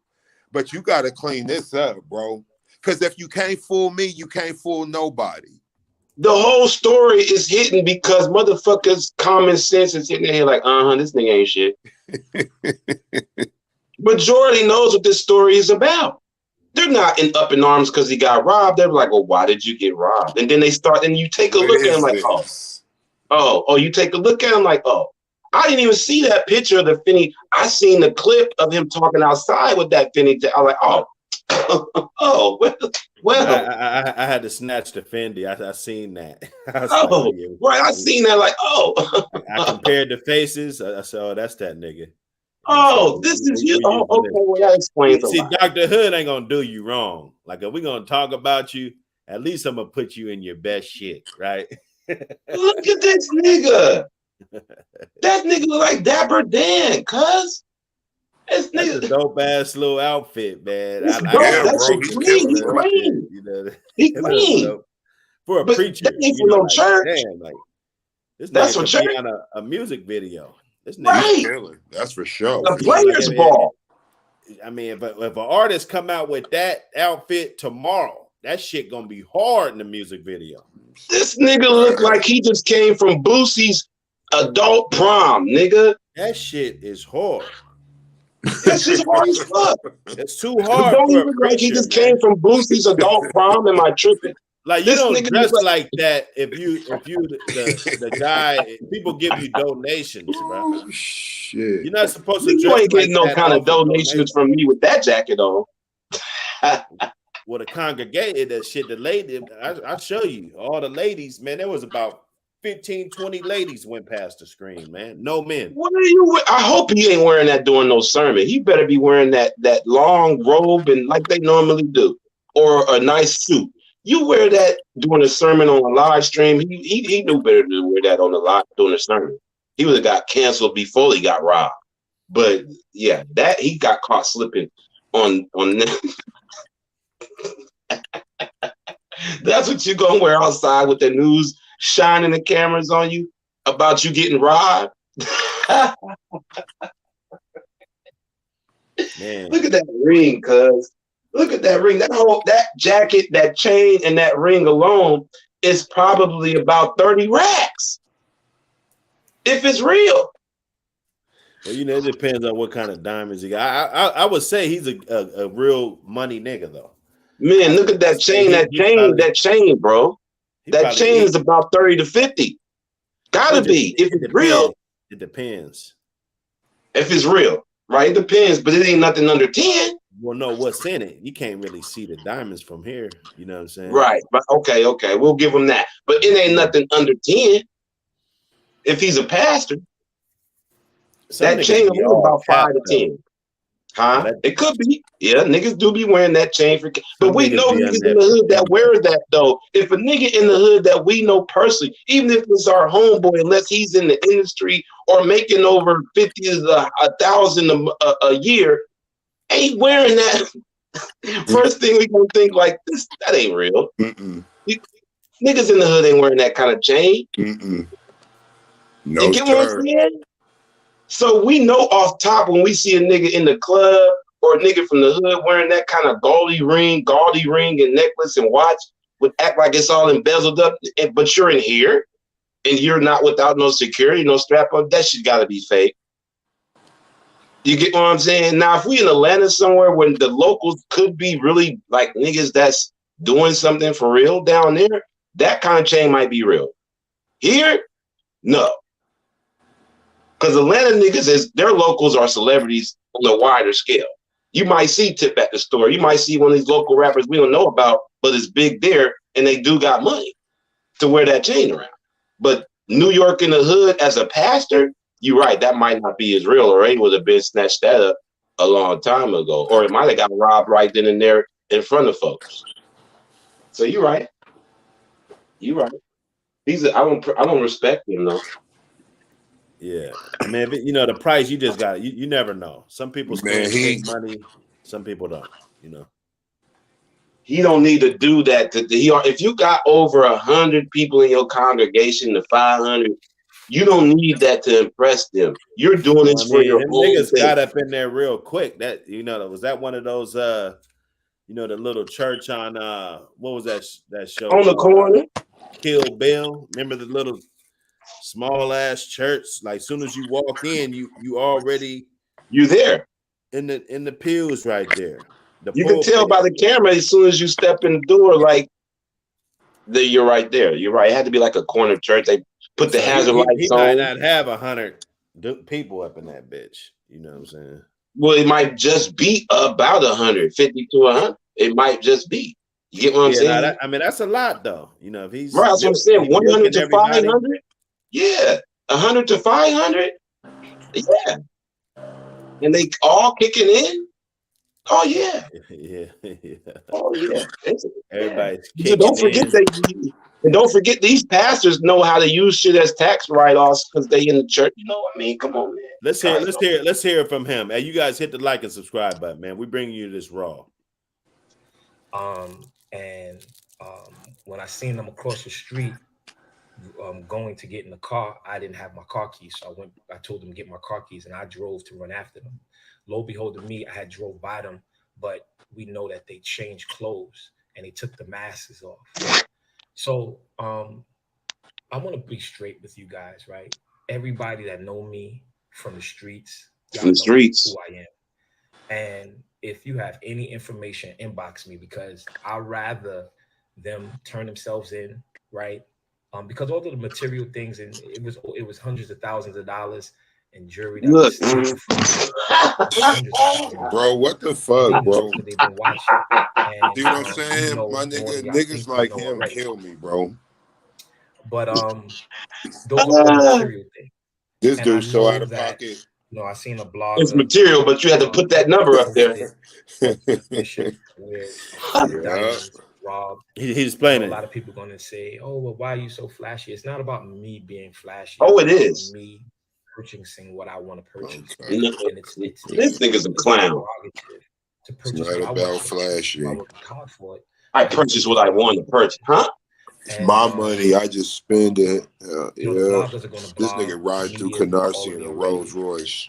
But you gotta clean this up, bro. Because if you can't fool me, you can't fool nobody. The whole story is hidden because motherfuckers' common sense is hitting their head like, this nigga ain't shit. Majority knows what this story is about. They're not up in arms because he got robbed. They're like, well, why did you get robbed? And then they start, and you take a What look at him is like, this? you take a look at him like, I didn't even see that picture of the Finny. I seen the clip of him talking outside with that Finny. I was like, well. I had to snatch the Fendi. I seen that. I was Right. I seen that like, I compared the faces. I said, oh, that's that nigga. This is you. Oh, okay. Well, that explains a See, lot. Dr. Hood ain't gonna do you wrong. Like, if we're gonna talk about you, at least I'm gonna put you in your best shit, right? Look at this nigga. That nigga look like Dapper Dan, cuz. That's a dope ass little outfit, man. That's I dope. Yeah, That's bro, shit he's clean. killing He it. clean. You know, He clean. for a But preacher, that ain't for you know, no like, church. damn, like this That's nigga for could church. be on a music video. This nigga, Right. He's killing. That's for sure. The players ball. I mean, if an artist come out with that outfit tomorrow, that shit gonna be hard in the music video. This nigga look like he just came from Boosie's adult prom, nigga. That shit is hard. That's just hard as fuck. It's too But hard don't he for a look like he preacher, just man. came from Boosie's adult prom? Am I tripping? Like, you This don't nigga dress look like that if you the guy. People give you donations, bro. Oh, shit. You're not supposed to you dress ain't like getting no that kind of off donations from me with that jacket on. Well, the congregated that shit, the lady, I'll show you all the ladies, man. There was about 15, 20 ladies went past the screen, man. No men. What are you? I hope he ain't wearing that during no sermon. He better be wearing that long robe and like they normally do, or a nice suit. You wear that during a sermon on a live stream. He knew better to wear that on the live during a sermon. He would have got canceled before he got robbed. But yeah, that he got caught slipping on that. That's what you're gonna wear outside with the news shining the cameras on you about you getting robbed. Man. Look at that ring, cuz. Look at that ring. That jacket, that chain, and that ring alone is probably about 30 racks. If it's real. Well, you know, it depends on what kind of diamonds he got. I would say he's a real money nigga, though. Man, look at that chain, that chain, bro. That chain is about 30 to 50. Gotta be. If it's real. It depends. If it's real, right? It depends, but it ain't nothing under 10. Well, no, what's in it? You can't really see the diamonds from here. You know what I'm saying? Right. But okay. We'll give him that. But it ain't nothing under 10. If he's a pastor, that chain is about 5 to 10. Huh? It could be. Yeah, niggas do be wearing that chain for. But we know niggas in the hood that wear that though. If a nigga in the hood that we know personally, even if it's our homeboy, unless he's in the industry or making over 50 to 1,000 a year, ain't wearing that. First thing we gonna think like this, that ain't real. Niggas in the hood ain't wearing that kind of chain. No, you get what I'm saying? So we know off top when we see a nigga in the club or a nigga from the hood wearing that kind of gaudy ring and necklace and watch would act like it's all embezzled up, but you're in here and you're not without no security, no strap on, that shit gotta be fake. You get what I'm saying? Now, if we in Atlanta somewhere where the locals could be really like niggas that's doing something for real down there, that kind of chain might be real. Here, no. Because Atlanta niggas, their locals are celebrities on a wider scale. You might see Tip at the store. You might see one of these local rappers we don't know about, but it's big there, and they do got money to wear that chain around. But New York in the hood as a pastor, you're right, that might not be as real, or he would have been snatched that up a long time ago. Or it might have got robbed right then and there in front of folks. So you're right. You're right. I don't respect him though. Yeah, I mean, the price, you just got you never know. Some people spend big money, some people don't. He don't need to do that. If you got over 100 people in your congregation to 500, you don't need that to impress them. You're doing this for your own niggas thing. got up in there real quick. That was that one of those the little church on what was that show on the corner? Kill Bill. Remember the little small ass church? Like soon as you walk in, you already there in the pews right there. You can tell by the camera as soon as you step in the door, like you're right there. You're right. It had to be like a corner church. They put the hazard lights he on. Might not have 100 people up in that bitch. You know what I'm saying? Well, it might just be about 150 to 100. It might just be. You get what I'm saying? That's a lot though. If he's right, that's what I'm saying. 100 to 500. Yeah, 100 to 500. Yeah, and they all kicking in. Oh yeah. Yeah. Oh yeah. Everybody's so don't forget and don't forget these pastors know how to use shit as tax write-offs because they in the church. You know what I mean? Come on, man. Let's hear it from him. Hey, you guys hit the like and subscribe button, man. We bringing you this raw. When I seen them across the street going to get in the car, I didn't have my car keys. So I told them to get my car keys and I drove to run after them. Lo and behold, to me, I had drove by them, but we know that they changed clothes and they took the masks off. So I want to be straight with you guys, right? Everybody that know me from the streets, from the streets, who I am. And if you have any information, inbox me because I'd rather them turn themselves in, right? Because all of the material things, and it was hundreds of thousands of dollars. And jury that look, bro, what the fuck, bro? They've been watching. And, you know what I'm saying? My niggas like him already. Kill me, bro. But those are all material things. This dude's so out of pocket. I seen a blog. It's material, but you had to put that number up there. Rob. He's playing it. A lot of people going to say, "Oh, well, why are you so flashy?" It's not about me being flashy. Oh, it is me purchasing what I want to purchase. Okay. And this nigga's a clown. To purchase it's not about flashy. I purchase what I want to purchase, huh? It's my money. I just spend it. Yeah. This nigga riding through Canarsie in a Rolls Royce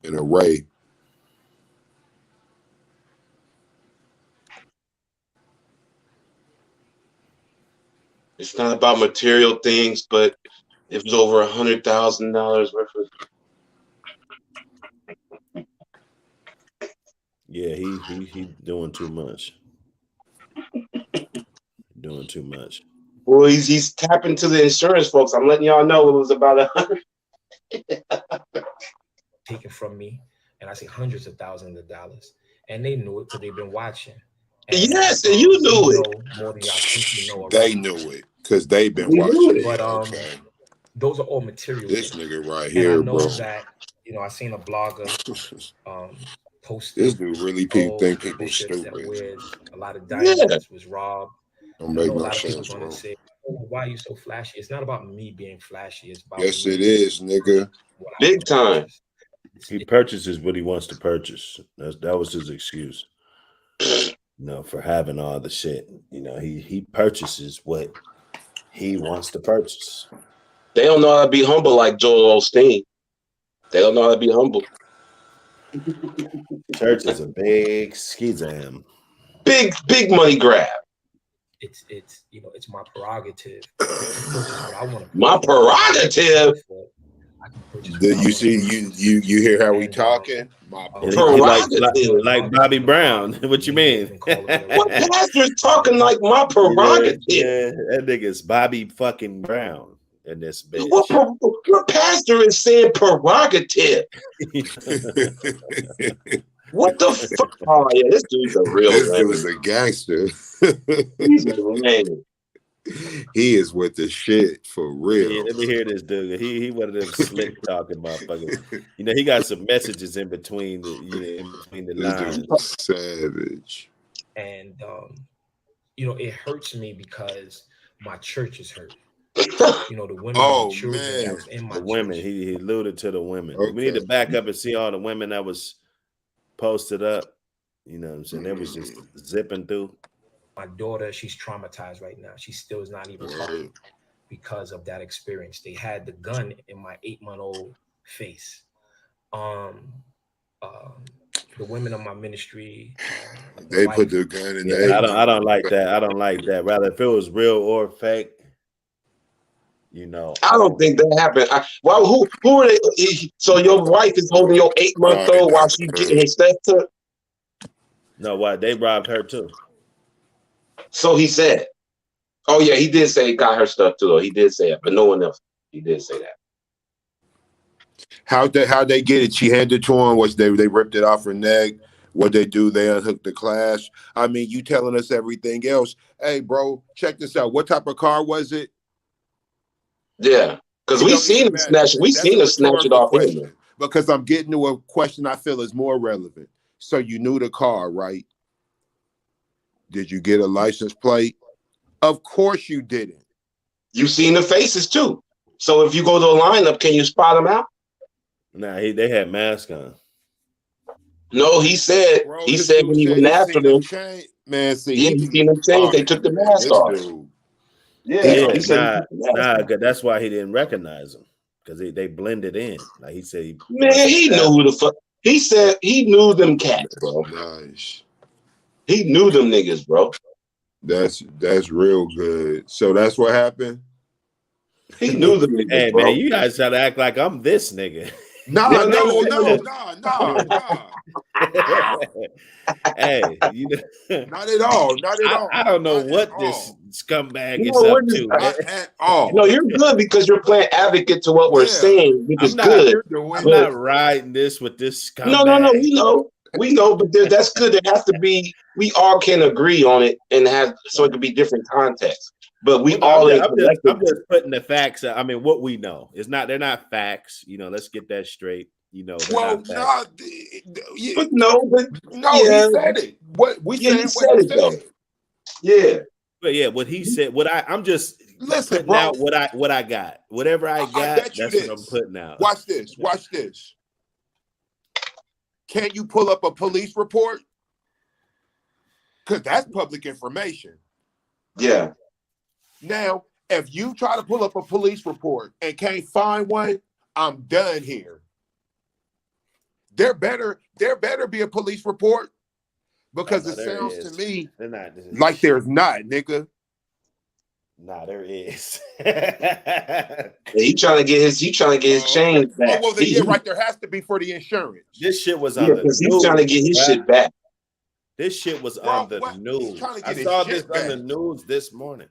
in a Ray. It's not about material things, but it was over $100,000 worth of. Yeah, he doing too much. Doing too much. Well, he's tapping to the insurance folks. I'm letting y'all know it was about 100. Taken from me, and I see hundreds of thousands of dollars, and they knew it because they've been watching. And yes, and you knew it. More than y'all think you know. They knew it because they've been watching it. But those are all material. This nigga right here, bro. That I seen a blogger post. This dude really think people stupid. A lot of diamonds was robbed. Don't make no sense, bro. Gonna say, "Oh, why are you so flashy?" It's not about me being flashy. It's about yes, it is, nigga. Big time. He purchases what he wants to purchase. That was his excuse. For having all the shit. He purchases what he wants to purchase. They don't know how to be humble like Joel Osteen. They don't know how to be humble. Church is a big schizam. Big money grab. It's my prerogative. My prerogative. You see, you hear how we talking? My prerogative. Like Bobby Brown. What you mean? What pastor's talking like my prerogative? Yeah, that nigga's Bobby fucking Brown. in this bitch. What pastor is saying prerogative? What the fuck? Oh yeah, this dude's a real This lame. dude's a gangster. He's a lame. He is with the shit for real. Let me hear this dude. He one of them slick talking motherfuckers. You know, he got some messages in between the This lines. dude's savage. And you know, it hurts me because my church is hurt. You know, the women and children that was in my the women. church. He alluded to the women. Okay. We need to back up and see all the women that was posted up. You know what I'm saying? They was just zipping through. My daughter, she's traumatized right now. She still is not even talking because of that experience. They had the gun in my 8-month-old face. The women of my ministry, they put the gun in there. I don't like that. I don't like that. Rather, if it was real or fake, you know. I don't think that happened. Well, who are they? So your wife is holding your 8-month-old while she's getting her stuff took? No, why? They robbed her too. So he said. Oh yeah, he did say he got her stuff too. Though. He did say it, but no one else. He did say that. How'd they get it? She handed it to him. Was they ripped it off her neck? What they do? They unhooked the clash. I mean, you telling us everything else. Hey, bro, check this out. What type of car was it? Yeah, because we seen him snatch. We seen him snatch it off him. Because I'm getting to a question I feel is more relevant. So you knew the car, right? Did you get a license plate? Of course you didn't. You seen the faces too. So if you go to a lineup, can you spot them out? Nah, they had masks on. No, he said. Bro, he said when he went after them. Man, see, yeah, he seen them change. They took the mask off. Dude. Yeah, he said. That's why he didn't recognize them because they blended in. Like he said, Man, he knew who the fuck. He said he knew them cats, bro. Nice. He knew them niggas, bro. That's real good. So that's what happened. He knew them niggas, hey bro. man, you guys try to act like I'm this nigga. No. Hey, not at all. Not at all. I don't know what this scumbag is up to. Not at all. No, you're good because you're playing advocate to what we're saying, which is good. I'm not riding this with this scumbag. No. We know, but that's good. There has to be. We all can agree on it, and so it could be different contexts. But we I'm just putting the facts. I mean, what we know is not. They're not facts. You know, let's get that straight. You know, well, yeah. He said it. What we said it though. Yeah. But yeah, what he said. I'm just listen, putting bro. out what I got. Whatever I got, that's what I'm putting out. Watch this. Can you pull up a police report? Because that's public information. Yeah. Now, if you try to pull up a police report and can't find one, I'm done here. There better be a police report because it sounds to me like there's not, nigga. Nah, there is. He trying to get his change back. Oh, well, then, right. There has to be for the insurance. This shit was on the news. He's trying to get his shit back. This shit was on the news. I saw this on the news this morning.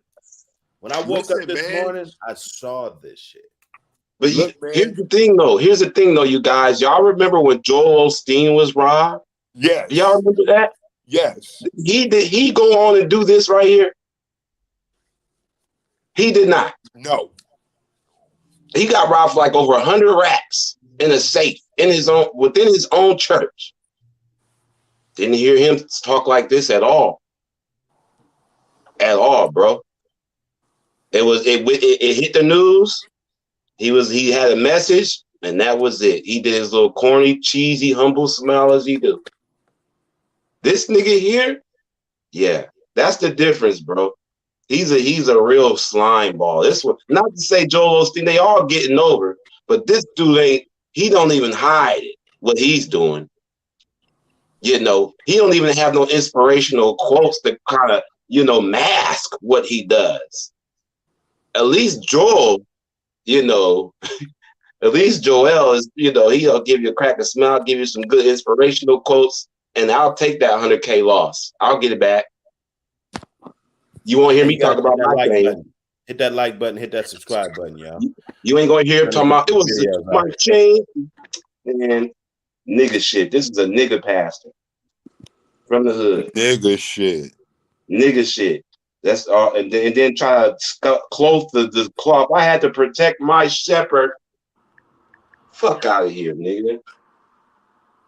When I woke up this morning, I saw this shit. But here's the thing, though. You guys. Y'all remember when Joel Osteen was robbed? Yes. Y'all remember that? Yes. He go on and do this right here? He did not. No. He got robbed for like over 100 racks in a safe within his own church. Didn't hear him talk like this at all. At all, bro. It hit the news. He had a message, and that was it. He did his little corny, cheesy, humble smile as he do. This nigga here, yeah, that's the difference, bro. He's a real slime ball. This one, not to say Joel Osteen, they all getting over, but this dude he don't even hide it, what he's doing. You know, he don't even have no inspirational quotes to kind of, mask what he does. At least Joel, at least Joel is, he'll give you a crack of smile, give you some good inspirational quotes, and I'll take that 100K loss. I'll get it back. You won't hear me talk about my game. Hit that like button. Hit that subscribe button, y'all. You ain't gonna hear him talking about it was Videos my out. chain and nigga shit. This is a nigga pastor from the hood. Nigga shit. Nigga shit. That's all. And then try to close the cloth. I had to protect my shepherd. Fuck out of here, nigga.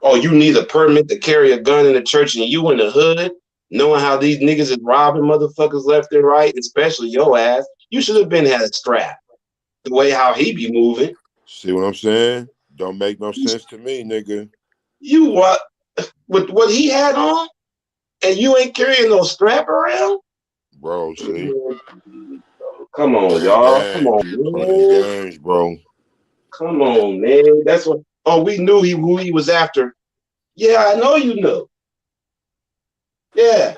Oh, you need a permit to carry a gun in the church and you in the hood, knowing how these niggas is robbing motherfuckers left and right, especially your ass. You should have been had a strap. The way how he be moving. See what I'm saying? Don't make no sense to me, nigga. You what? With what he had on? And you ain't carrying no strap around? Bro, see? Come on, y'all. Come on, man. Games, bro. Come on, man. That's what. Oh, we knew who he was after. Yeah, I know you know. Yeah.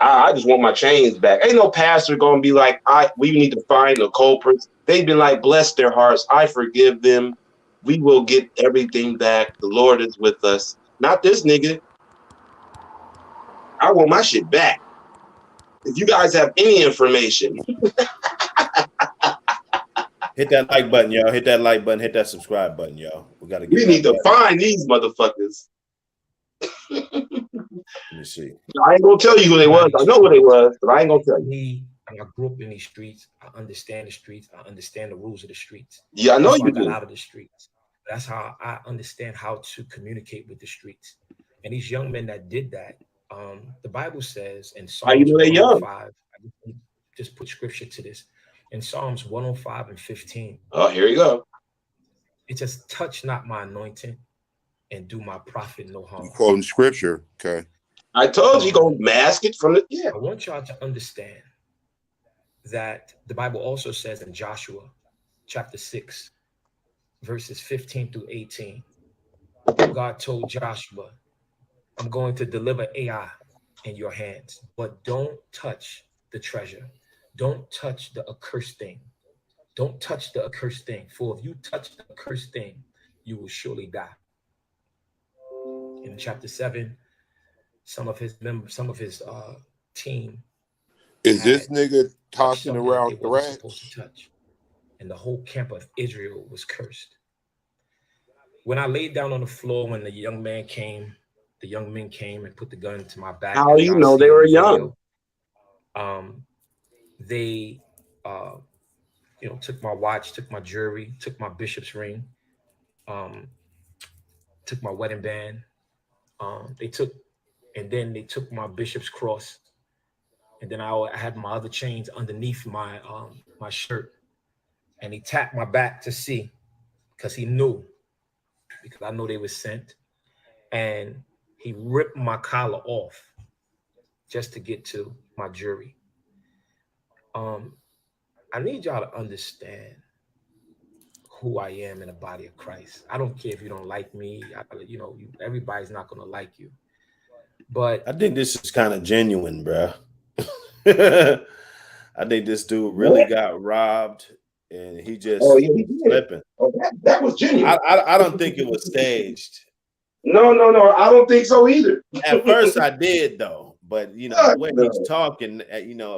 I just want my chains back. Ain't no pastor gonna be like, we need to find the culprits. They've been like, bless their hearts. I forgive them. We will get everything back. The Lord is with us. Not this nigga. I want my shit back. If you guys have any information. Hit that like button, y'all. Hit that like button. Hit that subscribe button, y'all. We need to find these motherfuckers. Let me see. I ain't gonna tell you who they was. I know who they was, but I ain't gonna tell you. I grew up in these streets. I understand the streets. I understand the rules of the streets. Yeah, I know you I got do. out of the streets. That's how I understand how to communicate with the streets. And these young men that did that, the Bible says in Psalms 105, I just put scripture to this. In Psalms 105 and 15. Oh, here you go. It says, touch not my anointing and do my prophet no harm. You quoting scripture, okay. I told you gonna mask it from the I want y'all to understand that the Bible also says in Joshua chapter 6, verses 15 through 18, God told Joshua, I'm going to deliver Ai in your hands, but don't touch the treasure. Don't touch the accursed thing. Don't touch the accursed thing. For if you touch the accursed thing, you will surely die. In chapter 7, some of his team. Is this nigga tossing around threats? Supposed to touch, and the whole camp of Israel was cursed. When I laid down on the floor, when the young men came and put the gun to my back. How do you know they were young? They, took my watch, took my jewelry, took my bishop's ring, took my wedding band. They took my bishop's cross, and then I had my other chains underneath my shirt, and he tapped my back to see, because he knew, because I know they were sent, and he ripped my collar off just to get to my jewelry. I need y'all to understand who I am in the body of Christ. I don't care if you don't like me. Everybody's not going to like you. But I think this is kind of genuine, bro. I think this dude really got robbed, and he just flipping. Oh, that was genuine. I don't think it was staged. No, I don't think so either. At first, I did though. But the way he's talking,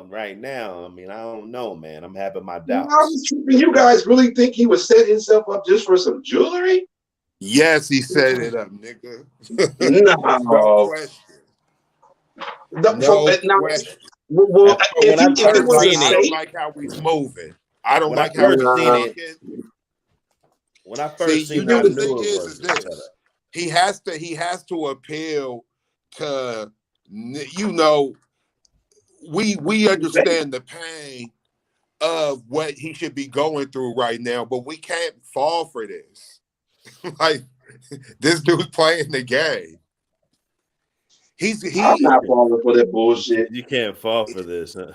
right now, I mean, I don't know, man. I'm having my doubts. You guys really think he was setting himself up just for some jewelry? Yes, he set it up, nigga. No question. No question. Well, I don't like how he's moving. I don't like how he's talking. When I first seen it, I knew it was this. He has to appeal to. We understand the pain of what he should be going through right now, but we can't fall for this. Like, this dude's playing the game. I'm not falling for that bullshit. You can't fall for this, huh?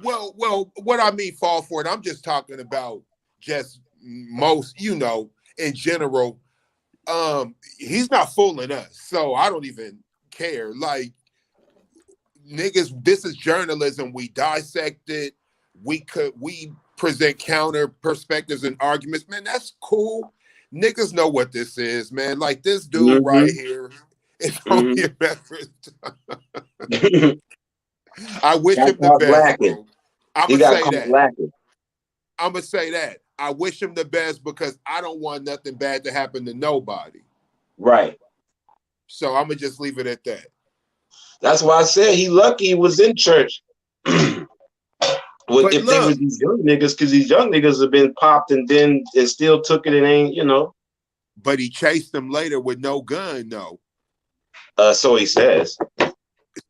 Well, what I mean fall for it, I'm just talking about just most, in general. He's not fooling us, so I don't even care. Like, niggas, this is journalism. We dissect it. We present counter perspectives and arguments. Man, that's cool. Niggas know what this is, man. Like, this dude right here is only a reference. I wish Got him the caught best, lacking. bro. I'm He gonna got say caught that. lacking. I'm gonna say that. I wish him the best because I don't want nothing bad to happen to nobody. Right. So I'm gonna just leave it at that. That's why I said he lucky he was in church. But If they look, was these young niggas, because these young niggas have been popped and then and still took it and ain't, you know. but he chased them later with no gun, though. So he says.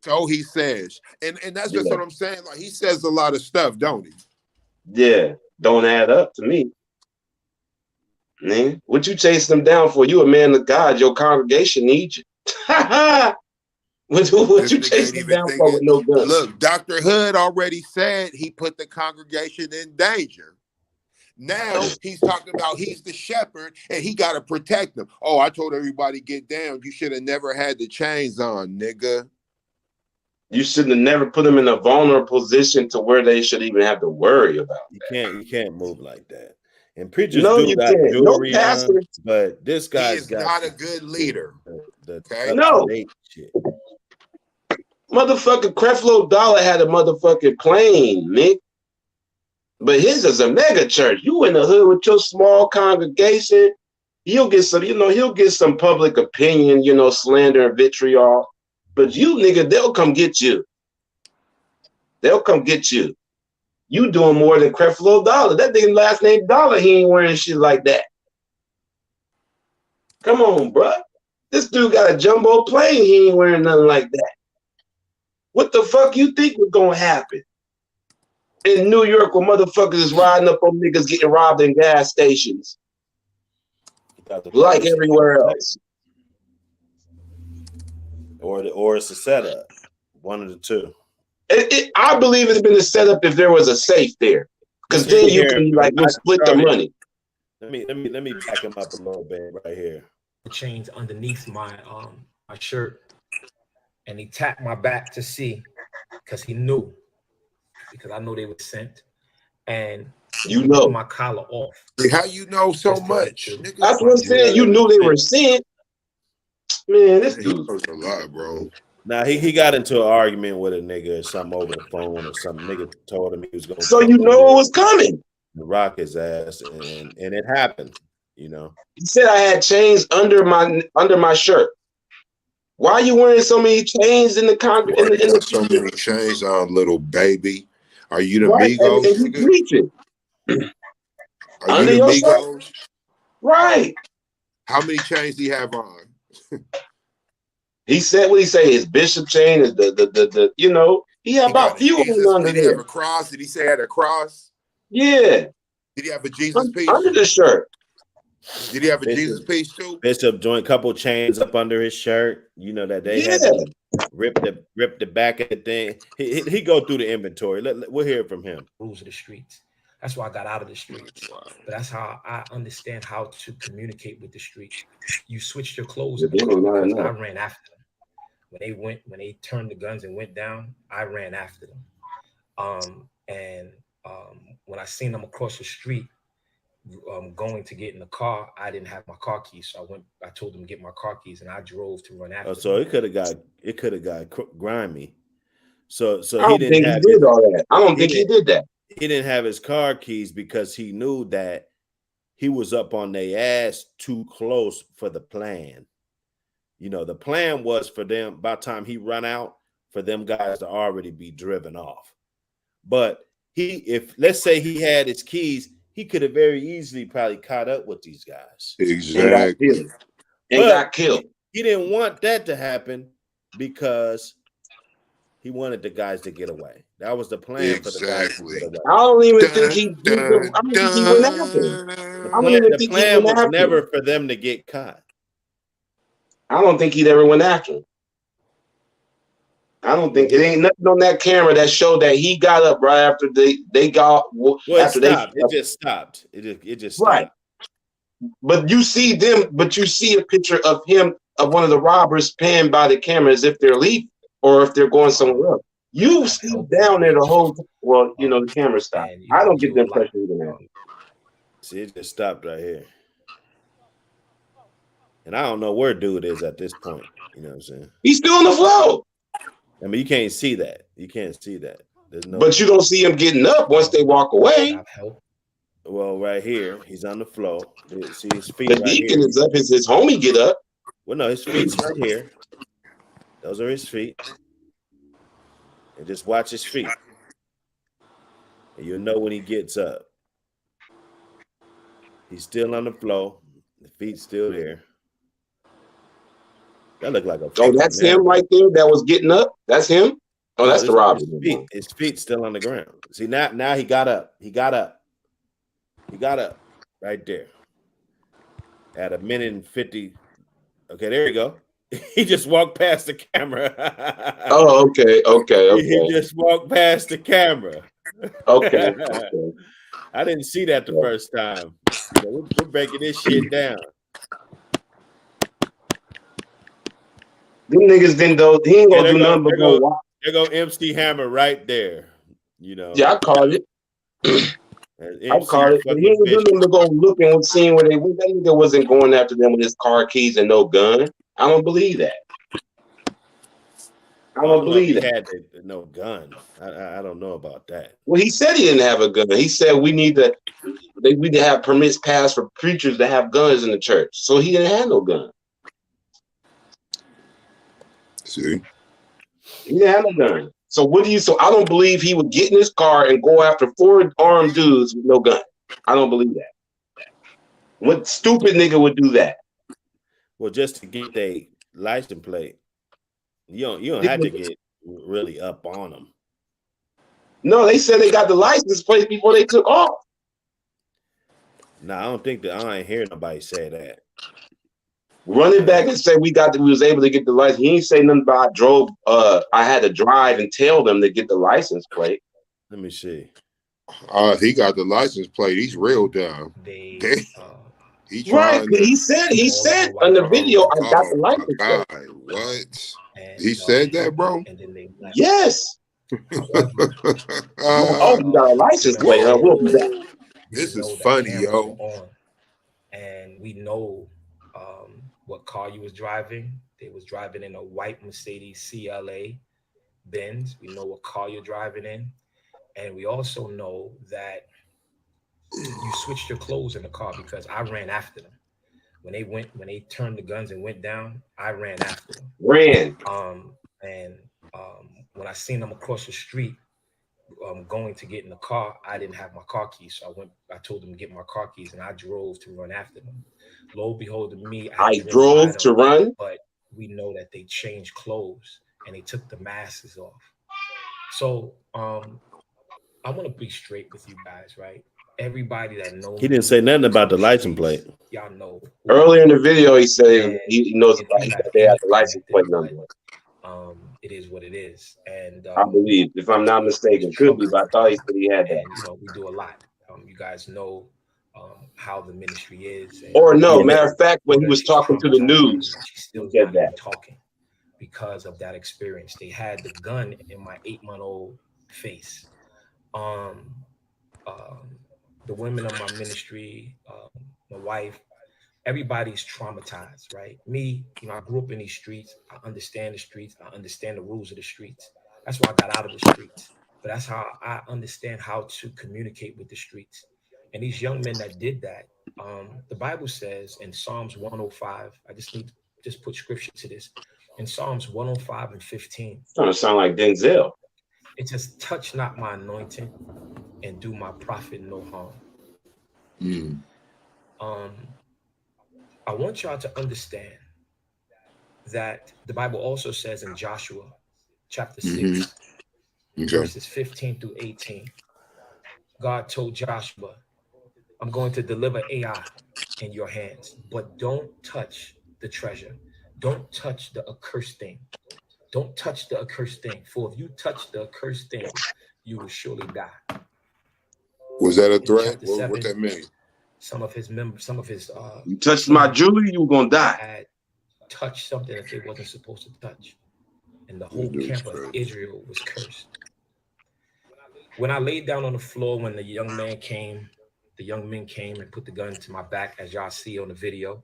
So he says, and that's just Yeah. what I'm saying. Like he says a lot of stuff, don't he? Yeah. Don't add up to me. Man, what you chasing them down for? You a man of God. Your congregation needs you. What This you nigga ain't chasing them even down for thinking. with no gun? Look, Dr. Hood already said he put the congregation in danger. Now he's talking about he's the shepherd and he got to protect them. Oh, I told everybody get down. You should have never had the chains on, nigga. You shouldn't have never put them in a vulnerable position to where they should even have to worry about that. You can't move like that. And preachers No, do you got can't. No jewelry on, pastor. but this He guy's is got not a good leader. the Okay. up to No. date shit. Motherfucking Creflo Dollar had a motherfucking plane, Mick. But his is a mega church. You in the hood with your small congregation, he'll get some public opinion, slander and vitriol. But you nigga, they'll come get you. They'll come get you. You doing more than Creflo Dollar. That nigga last name Dollar, he ain't wearing shit like that. Come on, bruh. This dude got a jumbo plane, he ain't wearing nothing like that. What the fuck you think was gonna happen? In New York, where motherfuckers is riding up on niggas getting robbed in gas stations. Like everywhere else. Or it's a setup. One of the two. I believe it's been a setup if there was a safe there. Because then you can we'll split the money. Let me back him up a little bit right here. Chains underneath my shirt, and he tapped my back to see because he knew, because I know they were sent, and you know my collar off. How you know so much? That's what I'm saying. You knew they were sent. Man, this dude knows a lot, bro. Now he got into an argument with a nigga or something over the phone or something. Nigga told him he was gonna. So you know it was coming. Rock his ass, and it happened. You know. He said I had chains under my shirt. Why are you wearing so many chains in the congregation? So many chains on, little baby. Are you the right, Migos? And you preaching. Are under you the Migos? Shirt? Right. How many chains do you have on? He said what he say. His bishop chain is the he had about few of them under there. Did he have a cross? Did he say he had a cross? Yeah. Did he have a Jesus piece? Under the shirt. Did he have a Jesus piece too? Bishop joined a couple chains up under his shirt. You know that they had to rip the back of the thing. He go through the inventory. We'll hear it from him. Rules of the streets. That's why I got out of the streets. Wow. But that's how I understand how to communicate with the streets. You switched your clothes in the car because I ran after them. When they turned the guns and went down, I ran after them. When I seen them across the street going to get in the car, I didn't have my car keys. So I told them to get my car keys and I drove to run after them. So it could have got grimy. So I don't think he did all that. I don't think he did that. He didn't have his car keys because he knew that he was up on their ass too close for the plan. You know, the plan was for them, by the time he run out, for them guys to already be driven off. But if let's say he had his keys, he could have very easily probably caught up with these guys. Exactly. And got killed. He didn't want that to happen because he wanted the guys to get away. That was the plan for the guys to get away. I don't even think he did. I don't think he went after them. The plan was never for them to get caught. I don't think he'd ever went after him. I don't think it ain't nothing on that camera that showed that he got up right after they got. Well, it just stopped. It just stopped. Right. But you see them. But you see a picture of him, of one of the robbers panned by the camera as if they're leaving or if they're going somewhere else. You see down there the whole. Well, the camera stopped. I don't get the impression even that. See, it just stopped right here. And I don't know where dude is at this point. You know what I'm saying? He's still on the floor. I mean, you can't see that. You can't see that. There's no. But you don't see him getting up once they walk away. Well, right here, he's on the floor. See his feet The right deacon here. is up. His homie get up. Well, no, his feet's right here. Those are his feet. And just watch his feet. And you'll know when he gets up. He's still on the floor. The feet's still there. That looked like a. Oh, that's him right there that was getting up? That's him? Oh, that's the robber. His feet still on the ground. See, now he got up. He got up. He got up right there. At 1:50. Okay, there you go. He just walked past the camera. Oh, okay. He just walked past the camera. Okay. I didn't see that the first time. We're breaking this shit down. Them niggas didn't do. He ain't gonna do nothing but go watch. There go MC Hammer right there. Yeah, I called it. I called it. He ain't do nothing to go looking and seeing where they went. That nigga wasn't going after them with his car keys and no gun. I don't believe that. I don't believe that. He had no gun. I don't know about that. Well, he said he didn't have a gun. He said we need to have permits passed for preachers to have guns in the church. So he didn't have no gun. See? He didn't have no gun. So I don't believe he would get in his car and go after 4 armed dudes with no gun. I don't believe that. What stupid nigga would do that? Well, just to get a license plate. You don't have to get really up on them. No, they said they got the license plate before they took off. No, I don't think that. I ain't hear nobody say that. Run it back and say we was able to get the license. He ain't say nothing about I had to drive and tell them to get the license plate. Let me see. He got the license plate. He's real dumb. He said on the video, I got the license plate. What? He said that, bro? Yes. Oh, you got a license plate, huh? We'll be back. This is funny, yo. And we know what car you was driving. They was driving in a white Mercedes CLA Benz. We know what car you're driving in. And we also know that you switched your clothes in the car because I ran after them. When they turned the guns and went down, I ran after them. When I seen them across the street going to get in the car, I didn't have my car keys. So I told them to get my car keys and I drove to run after them. Lo and behold, to me, I drove to run, but we know that they changed clothes and they took the masks off. So I want to be straight with you guys, right? Everybody that knows. He didn't say nothing about the license plate. Y'all know. Earlier in the video, he said he knows about they have the license plate number. It is what it is, and I believe, if I'm not mistaken, could be, but I thought he said he had that. We do a lot. You guys know how the ministry is. Or no, matter of fact, when he was talking to the news, she still said that talking because of that experience. They had the gun in my 8-month-old face. The women of my ministry, my wife, everybody's traumatized, right? Me, I grew up in these streets. I understand the streets. I understand the rules of the streets. That's why I got out of the streets. But that's how I understand how to communicate with the streets. And these young men that did that, the Bible says in Psalms 105, I just need to put scripture to this. In Psalms 105 and 15. It's trying to sound like Denzel. It says, touch not my anointing and do my prophet no harm. I want y'all to understand that the Bible also says in Joshua chapter 6, verses 15 through 18, God told Joshua, I'm going to deliver Ai in your hands, but don't touch the treasure. Don't touch the accursed thing. Don't touch the accursed thing. For if you touch the accursed thing, you will surely die. Was that a threat? What that mean? Some of his members, you touched my jewelry, you were gonna die. Had touched something that they wasn't supposed to touch, and the whole camp of Israel was cursed. When I laid down on the floor, when the young men came and put the gun to my back, as y'all see on the video,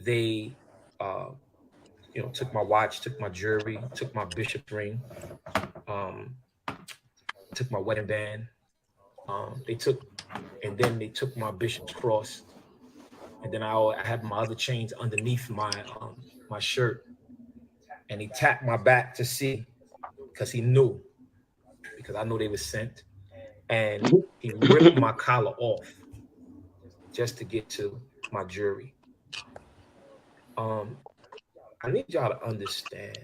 they took my watch, took my jewelry, took my bishop ring, took my wedding band. They took my bishop's cross, and then I had my other chains underneath my shirt. And he tapped my back to see, because he knew, because I know they were sent. And he ripped my collar off just to get to my jewelry. I need y'all to understand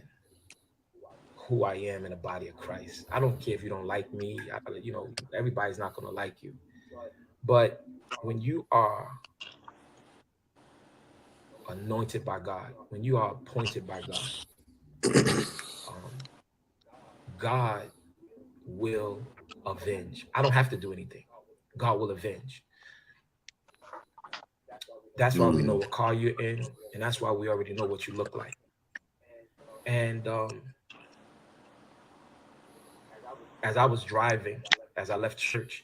who I am in the body of Christ. I don't care if you don't like me. Everybody's not going to like you. But when you are anointed by God, when you are appointed by God, God will avenge. I don't have to do anything. God will avenge. That's why we know what car you're in, and that's why we already know what you look like. And as I was driving, as I left church,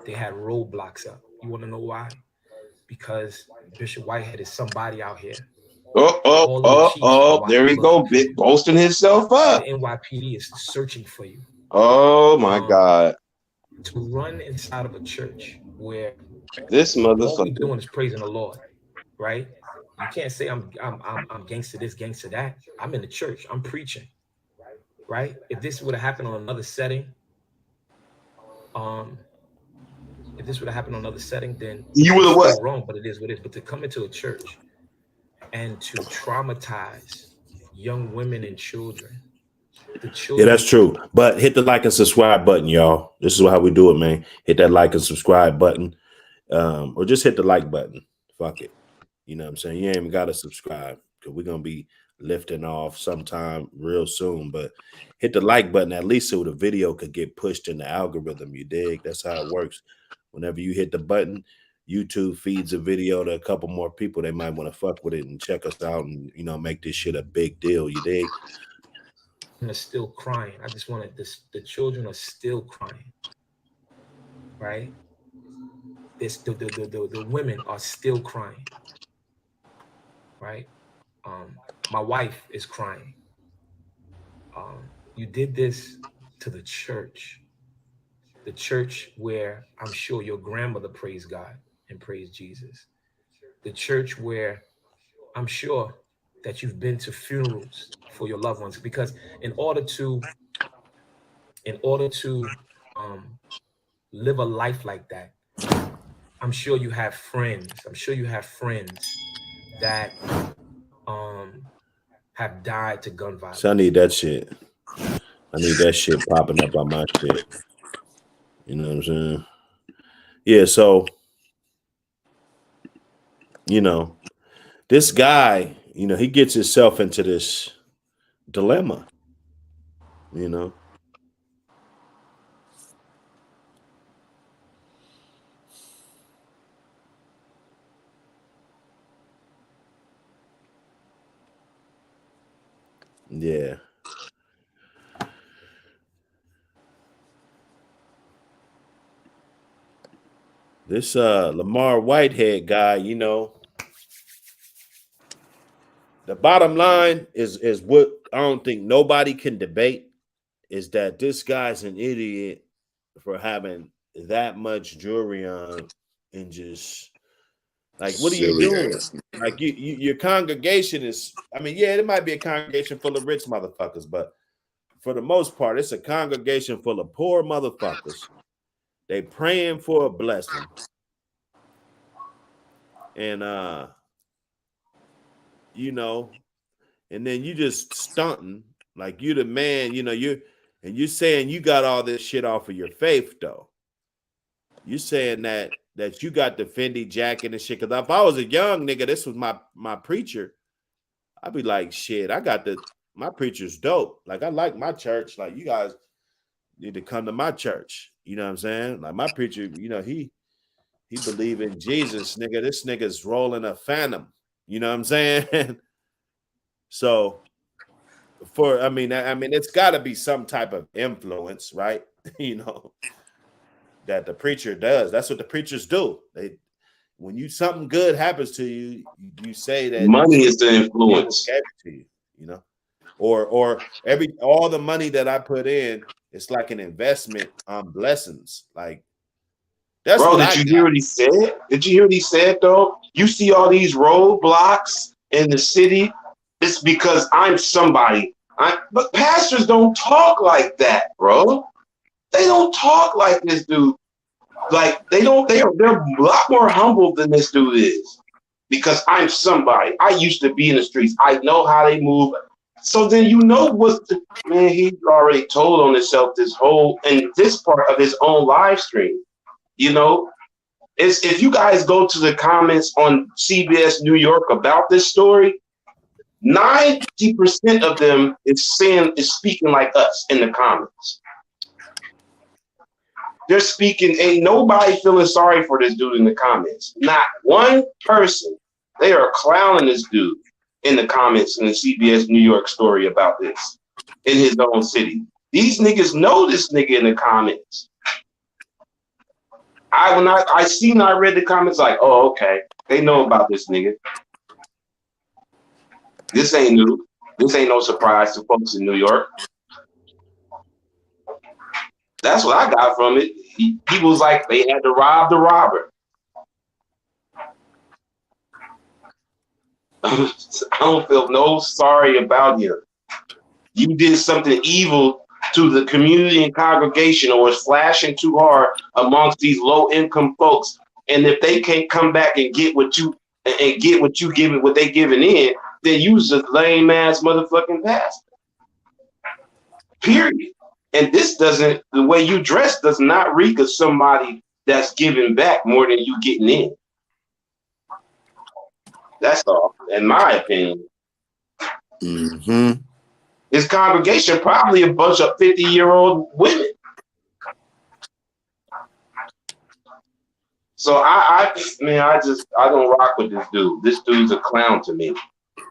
they had roadblocks up. You want to know why? Because Bishop Whitehead is somebody out here. There we go, big boasting himself up. The NYPD is searching for you. Oh my God. To run inside of a church where this motherfucker, all we doing is praising the Lord, right? You can't say I'm gangster this, gangster that. I'm in the church. I'm preaching, right? If this would have happened on another setting, then you would have what? Wrong, but it is what it is. But to come into a church and to traumatize young women and children. Yeah, that's true. But hit the like and subscribe button, y'all. This is how we do it, man. Hit that like and subscribe button. Or just hit the like button. Fuck it. You know what I'm saying? You ain't even got to subscribe, because we're going to be lifting off sometime real soon. But hit the like button, at least so the video could get pushed in the algorithm. You dig? That's how it works. Whenever you hit the button, YouTube feeds a video to a couple more people. They might want to fuck with it and check us out and, make this shit a big deal. You dig? Are still crying. I just wanted this. The children are still crying, right? The women are still crying, right? My wife is crying. You did this to the church where I'm sure your grandmother praised God and praised Jesus. The church where I'm sure that you've been to funerals for your loved ones, because in order to live a life like that, I'm sure you have friends. I'm sure you have friends that have died to gun violence. So I need that shit. I need that shit popping up on my shit. You know what I'm saying? Yeah, so this guy, he gets himself into this dilemma, Yeah. This Lamor Whitehead guy, the bottom line is what I don't think nobody can debate, is that this guy's an idiot for having that much jewelry on and just like, what are you doing? Like your congregation is, it might be a congregation full of rich motherfuckers, but for the most part, it's a congregation full of poor motherfuckers. They praying for a blessing. And and then you just stunting like you the man, you're saying you got all this shit off of your faith though. You saying that you got the Fendi jacket and shit. Cause if I was a young nigga, this was my preacher, I'd be like, shit, my preacher's dope. Like, I like my church. Like, you guys need to come to my church. You know what I'm saying? Like, my preacher, he believe in Jesus, nigga. This nigga's rolling a phantom. You know what I'm saying? So it's got to be some type of influence, right? That the preacher does. That's what the preachers do. When something good happens to you, you say that money is the influence. Gave it to you. you know, or all the money that I put in, it's like an investment on blessings. Like that's Bro, what did I you got. hear what he said? Did you hear what he said though? You see all these roadblocks in the city, it's because I'm somebody. But pastors don't talk like that, bro. They don't talk like this dude. Like they're a lot more humble than this dude is. Because I'm somebody. I used to be in the streets. I know how they move. So then you know man, he's already told on himself this whole and this part of his own live stream. You know, is if you guys go to the comments on CBS New York about this story, 90% of them is speaking like us in the comments. They're speaking, ain't nobody feeling sorry for this dude in the comments. Not one person. They are clowning this dude in the comments in the CBS New York story about this in his own city. These niggas know this nigga in the comments. I read the comments like, oh, okay. They know about this nigga. This ain't new. This ain't no surprise to folks in New York. That's what I got from it. He was like, they had to rob the robber. I don't feel no sorry about him. You did something evil to the community and congregation, or was flashing too hard amongst these low income folks. And if they can't come back and get what you giving, what they giving in, then you's a lame ass motherfucking pastor. Period. And the way you dress does not reek of somebody that's giving back more than you getting in. That's all, in my opinion. Mm-hmm. His congregation probably a bunch of 50-year-old women. So I don't rock with this dude. This dude's a clown to me.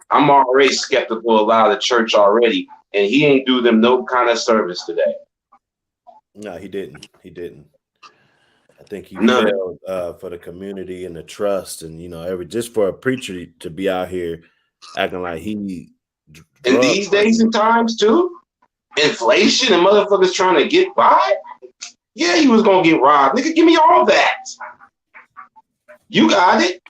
I'm already skeptical of a lot of the church already, and he ain't do them no kind of service today. No, he didn't. He didn't. I think he None. failed for the community and the trust, and just for a preacher to be out here acting like he. And these days and times too, inflation and motherfuckers trying to get by. Yeah, he was gonna get robbed. Nigga, give me all that. You got it.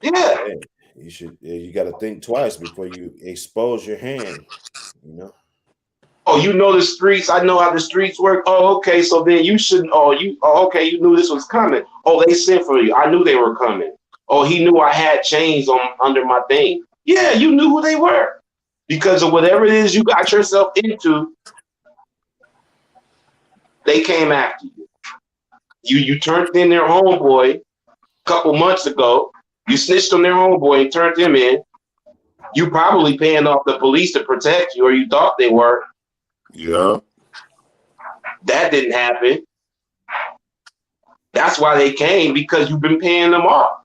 Yeah. Hey, you got to think twice before you expose your hand. Oh, you know the streets. I know how the streets work. Oh, okay. So then you shouldn't. Okay. You knew this was coming. Oh, they sent for you. I knew they were coming. Oh, he knew I had chains on under my thing. Yeah, you knew who they were because of whatever it is you got yourself into. They came after you. You turned in their homeboy a couple months ago. You snitched on their homeboy and turned him in. You probably paying off the police to protect you, or you thought they were. Yeah. That didn't happen. That's why they came, because you've been paying them off.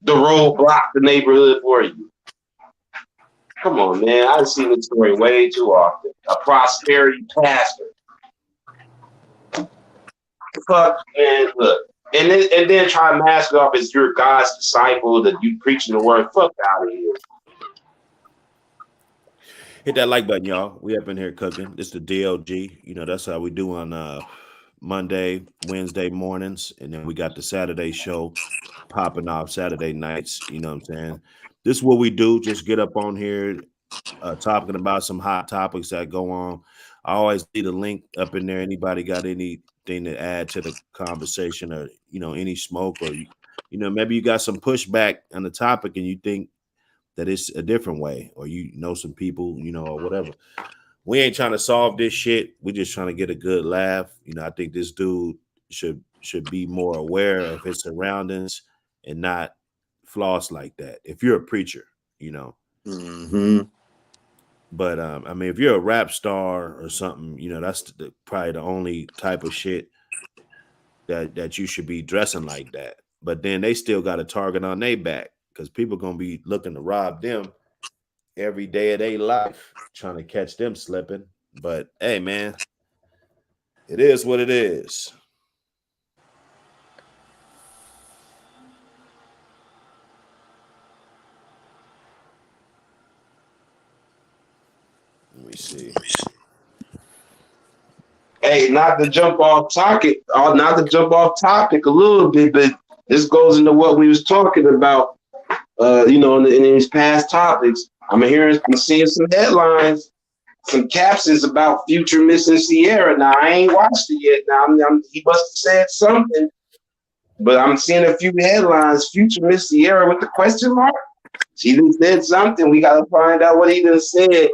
The road blocked the neighborhood for you. Come on, man. I've seen this story way too often. A prosperity pastor. Fuck, man, look. And then try to mask it off as you're God's disciple, that you preaching the word. Fuck out of here. Hit that like button, y'all. We up in here cooking. This is the DLG. That's how we do on Monday, Wednesday mornings, and then we got the Saturday show popping off Saturday nights. You know what I'm saying? This is what we do. Just get up on here, talking about some hot topics that go on. I always leave a link up in there. Anybody got anything to add to the conversation, or any smoke, or maybe you got some pushback on the topic and you think that it's a different way, or some people, or whatever. We ain't trying to solve this shit. We just trying to get a good laugh. I think this dude should be more aware of his surroundings and not floss like that. If you're a preacher, Mm-hmm. But if you're a rap star or something, that's probably the only type of shit that you should be dressing like that. But then they still got a target on their back, because people gonna be looking to rob them every day of their life, trying to catch them slipping. But hey, man, it is what it is. see. Hey, not to jump off topic, a little bit, but this goes into what we was talking about. In these past topics, I'm seeing some headlines, some captions about Future missing Ciara. Now I ain't watched it yet. Now he must have said something, but I'm seeing a few headlines. Future miss Ciara with the question mark. She done said something. We gotta find out what he done said.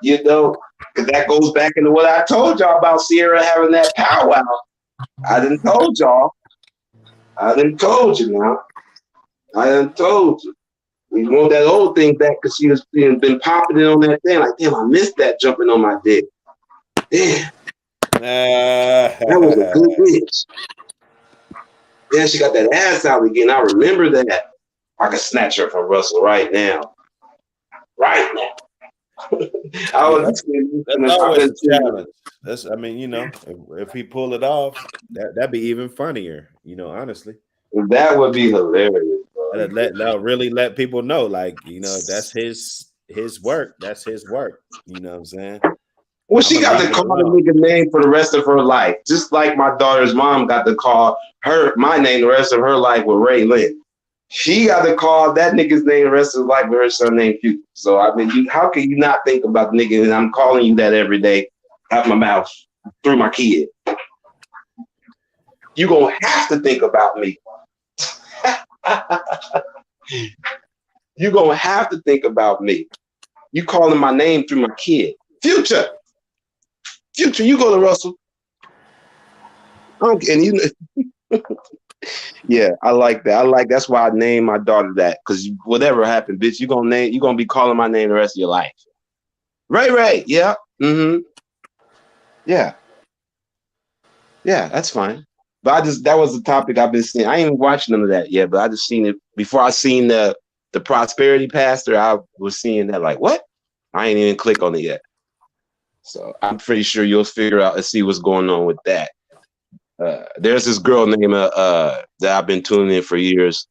Because that goes back into what I told y'all about Ciara having that powwow. I done told y'all. I done told you now. I done told you. We want that old thing back because she was been popping it on that thing. Like, damn, I missed that jumping on my dick. Damn. That was a good bitch. Yeah, she got that ass out again. I remember that. I could snatch her from Russell right now. Right now. That's always a challenge. If he pull it off, that'd be even funnier. Honestly, that would be hilarious. Let people know, that's his work. That's his work. You know what I'm saying? Well, she got to call the nigga name for the rest of her life, just like my daughter's mom got to call my name the rest of her life with Ray Lynn. She got to call that nigga's name the rest of his life with her son named Future. So how can you not think about the nigga? And I'm calling you that every day out my mouth through my kid. You gonna have to think about me. You gonna have to think about me. You calling my name through my kid. Future, you go to Russell. Yeah, I like that. That's why I named my daughter that. Because whatever happened, bitch, you gonna be calling my name the rest of your life. Ray, yeah. Mm-hmm. Yeah. Yeah, that's fine. But that was the topic I've been seeing. I ain't even watched none of that yet, but I just seen it before I seen the prosperity pastor. I was seeing that like, what? I ain't even click on it yet. So I'm pretty sure you'll figure out and see what's going on with that. There's this girl named that I've been tuning in for years,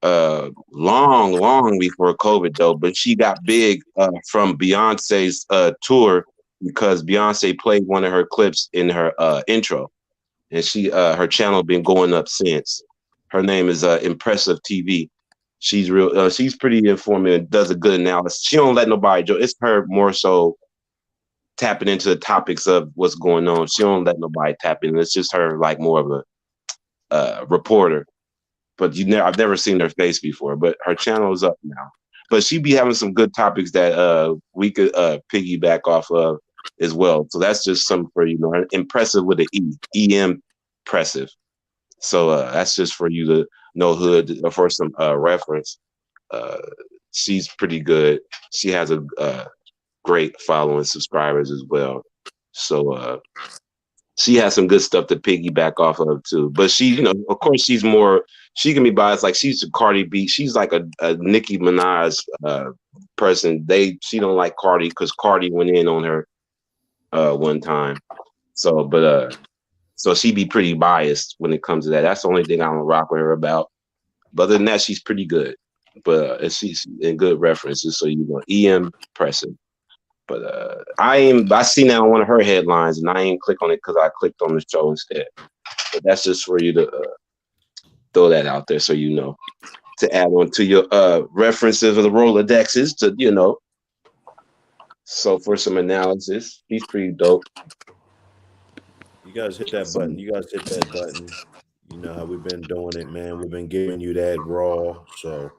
long before COVID though. But she got big from Beyonce's tour because Beyonce played one of her clips in her intro, and her channel been going up since. Her name is Impressive TV. She's real. She's pretty informative. Does a good analysis. She don't let nobody joke. It's her more so tapping into the topics of what's going on. She don't let nobody tap in. It's just her like more of a reporter. But I've never seen her face before. But her channel is up now. But she be having some good topics that we could piggyback off of as well. So that's just something for impressive with an impressive. So that's just for you to know hood for some reference. She's pretty good. She has a great following, subscribers as well. So she has some good stuff to piggyback off of too. But she, of course, she can be biased. Like she's a Cardi B. She's like a Nicki Minaj person. She don't like Cardi because Cardi went in on her one time. So she be pretty biased when it comes to that. That's the only thing I don't rock with her about. But other than that, she's pretty good. But she's in good references. So impressive. But I seen that on one of her headlines, and I ain't click on it because I clicked on the show instead. But that's just for you to throw that out there, so to add on to your references of the Rolodexes, to So for some analysis, he's pretty dope. You guys hit that button. You know how we've been doing it, man. We've been giving you that raw. So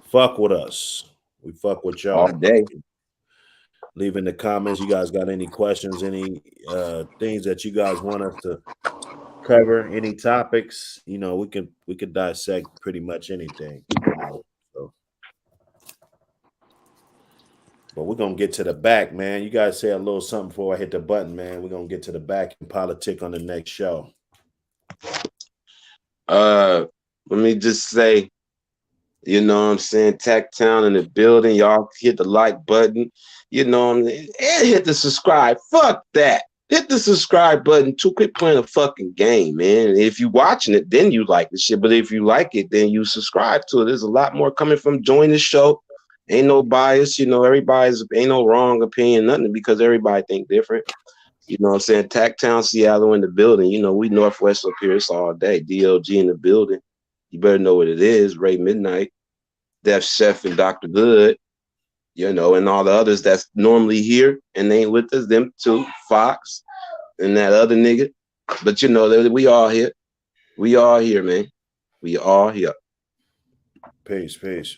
fuck with us. We fuck with y'all all day. Leave in the comments. You guys got any questions, any things that you guys want us to cover, any topics? We could dissect pretty much anything. So. But we're gonna get to the back, man. You guys say a little something before I hit the button, man. We're gonna get to the back and politic on the next show. Let me just say, what I'm saying, Tech Town in the building. Y'all hit the like button, and hit the subscribe. Fuck that. Hit the subscribe button too. Quit playing a fucking game, man. If you watching it, then you like the shit. But if you like it, then you subscribe to it. There's a lot more coming from Join the Show. Ain't no bias, you know, everybody's ain't no wrong opinion, nothing, because everybody think different. You know what I'm saying? Tacktown, Seattle in the building. You know, we Northwest up here, it's all day. DLG in the building. You better know what it is. Ray Midnight, Def Chef, and Dr. Good, you know, and all the others that's normally here and they ain't with us, them two, Fox, and that other nigga. But you know, we all here. We all here, man. We all here. Peace, peace.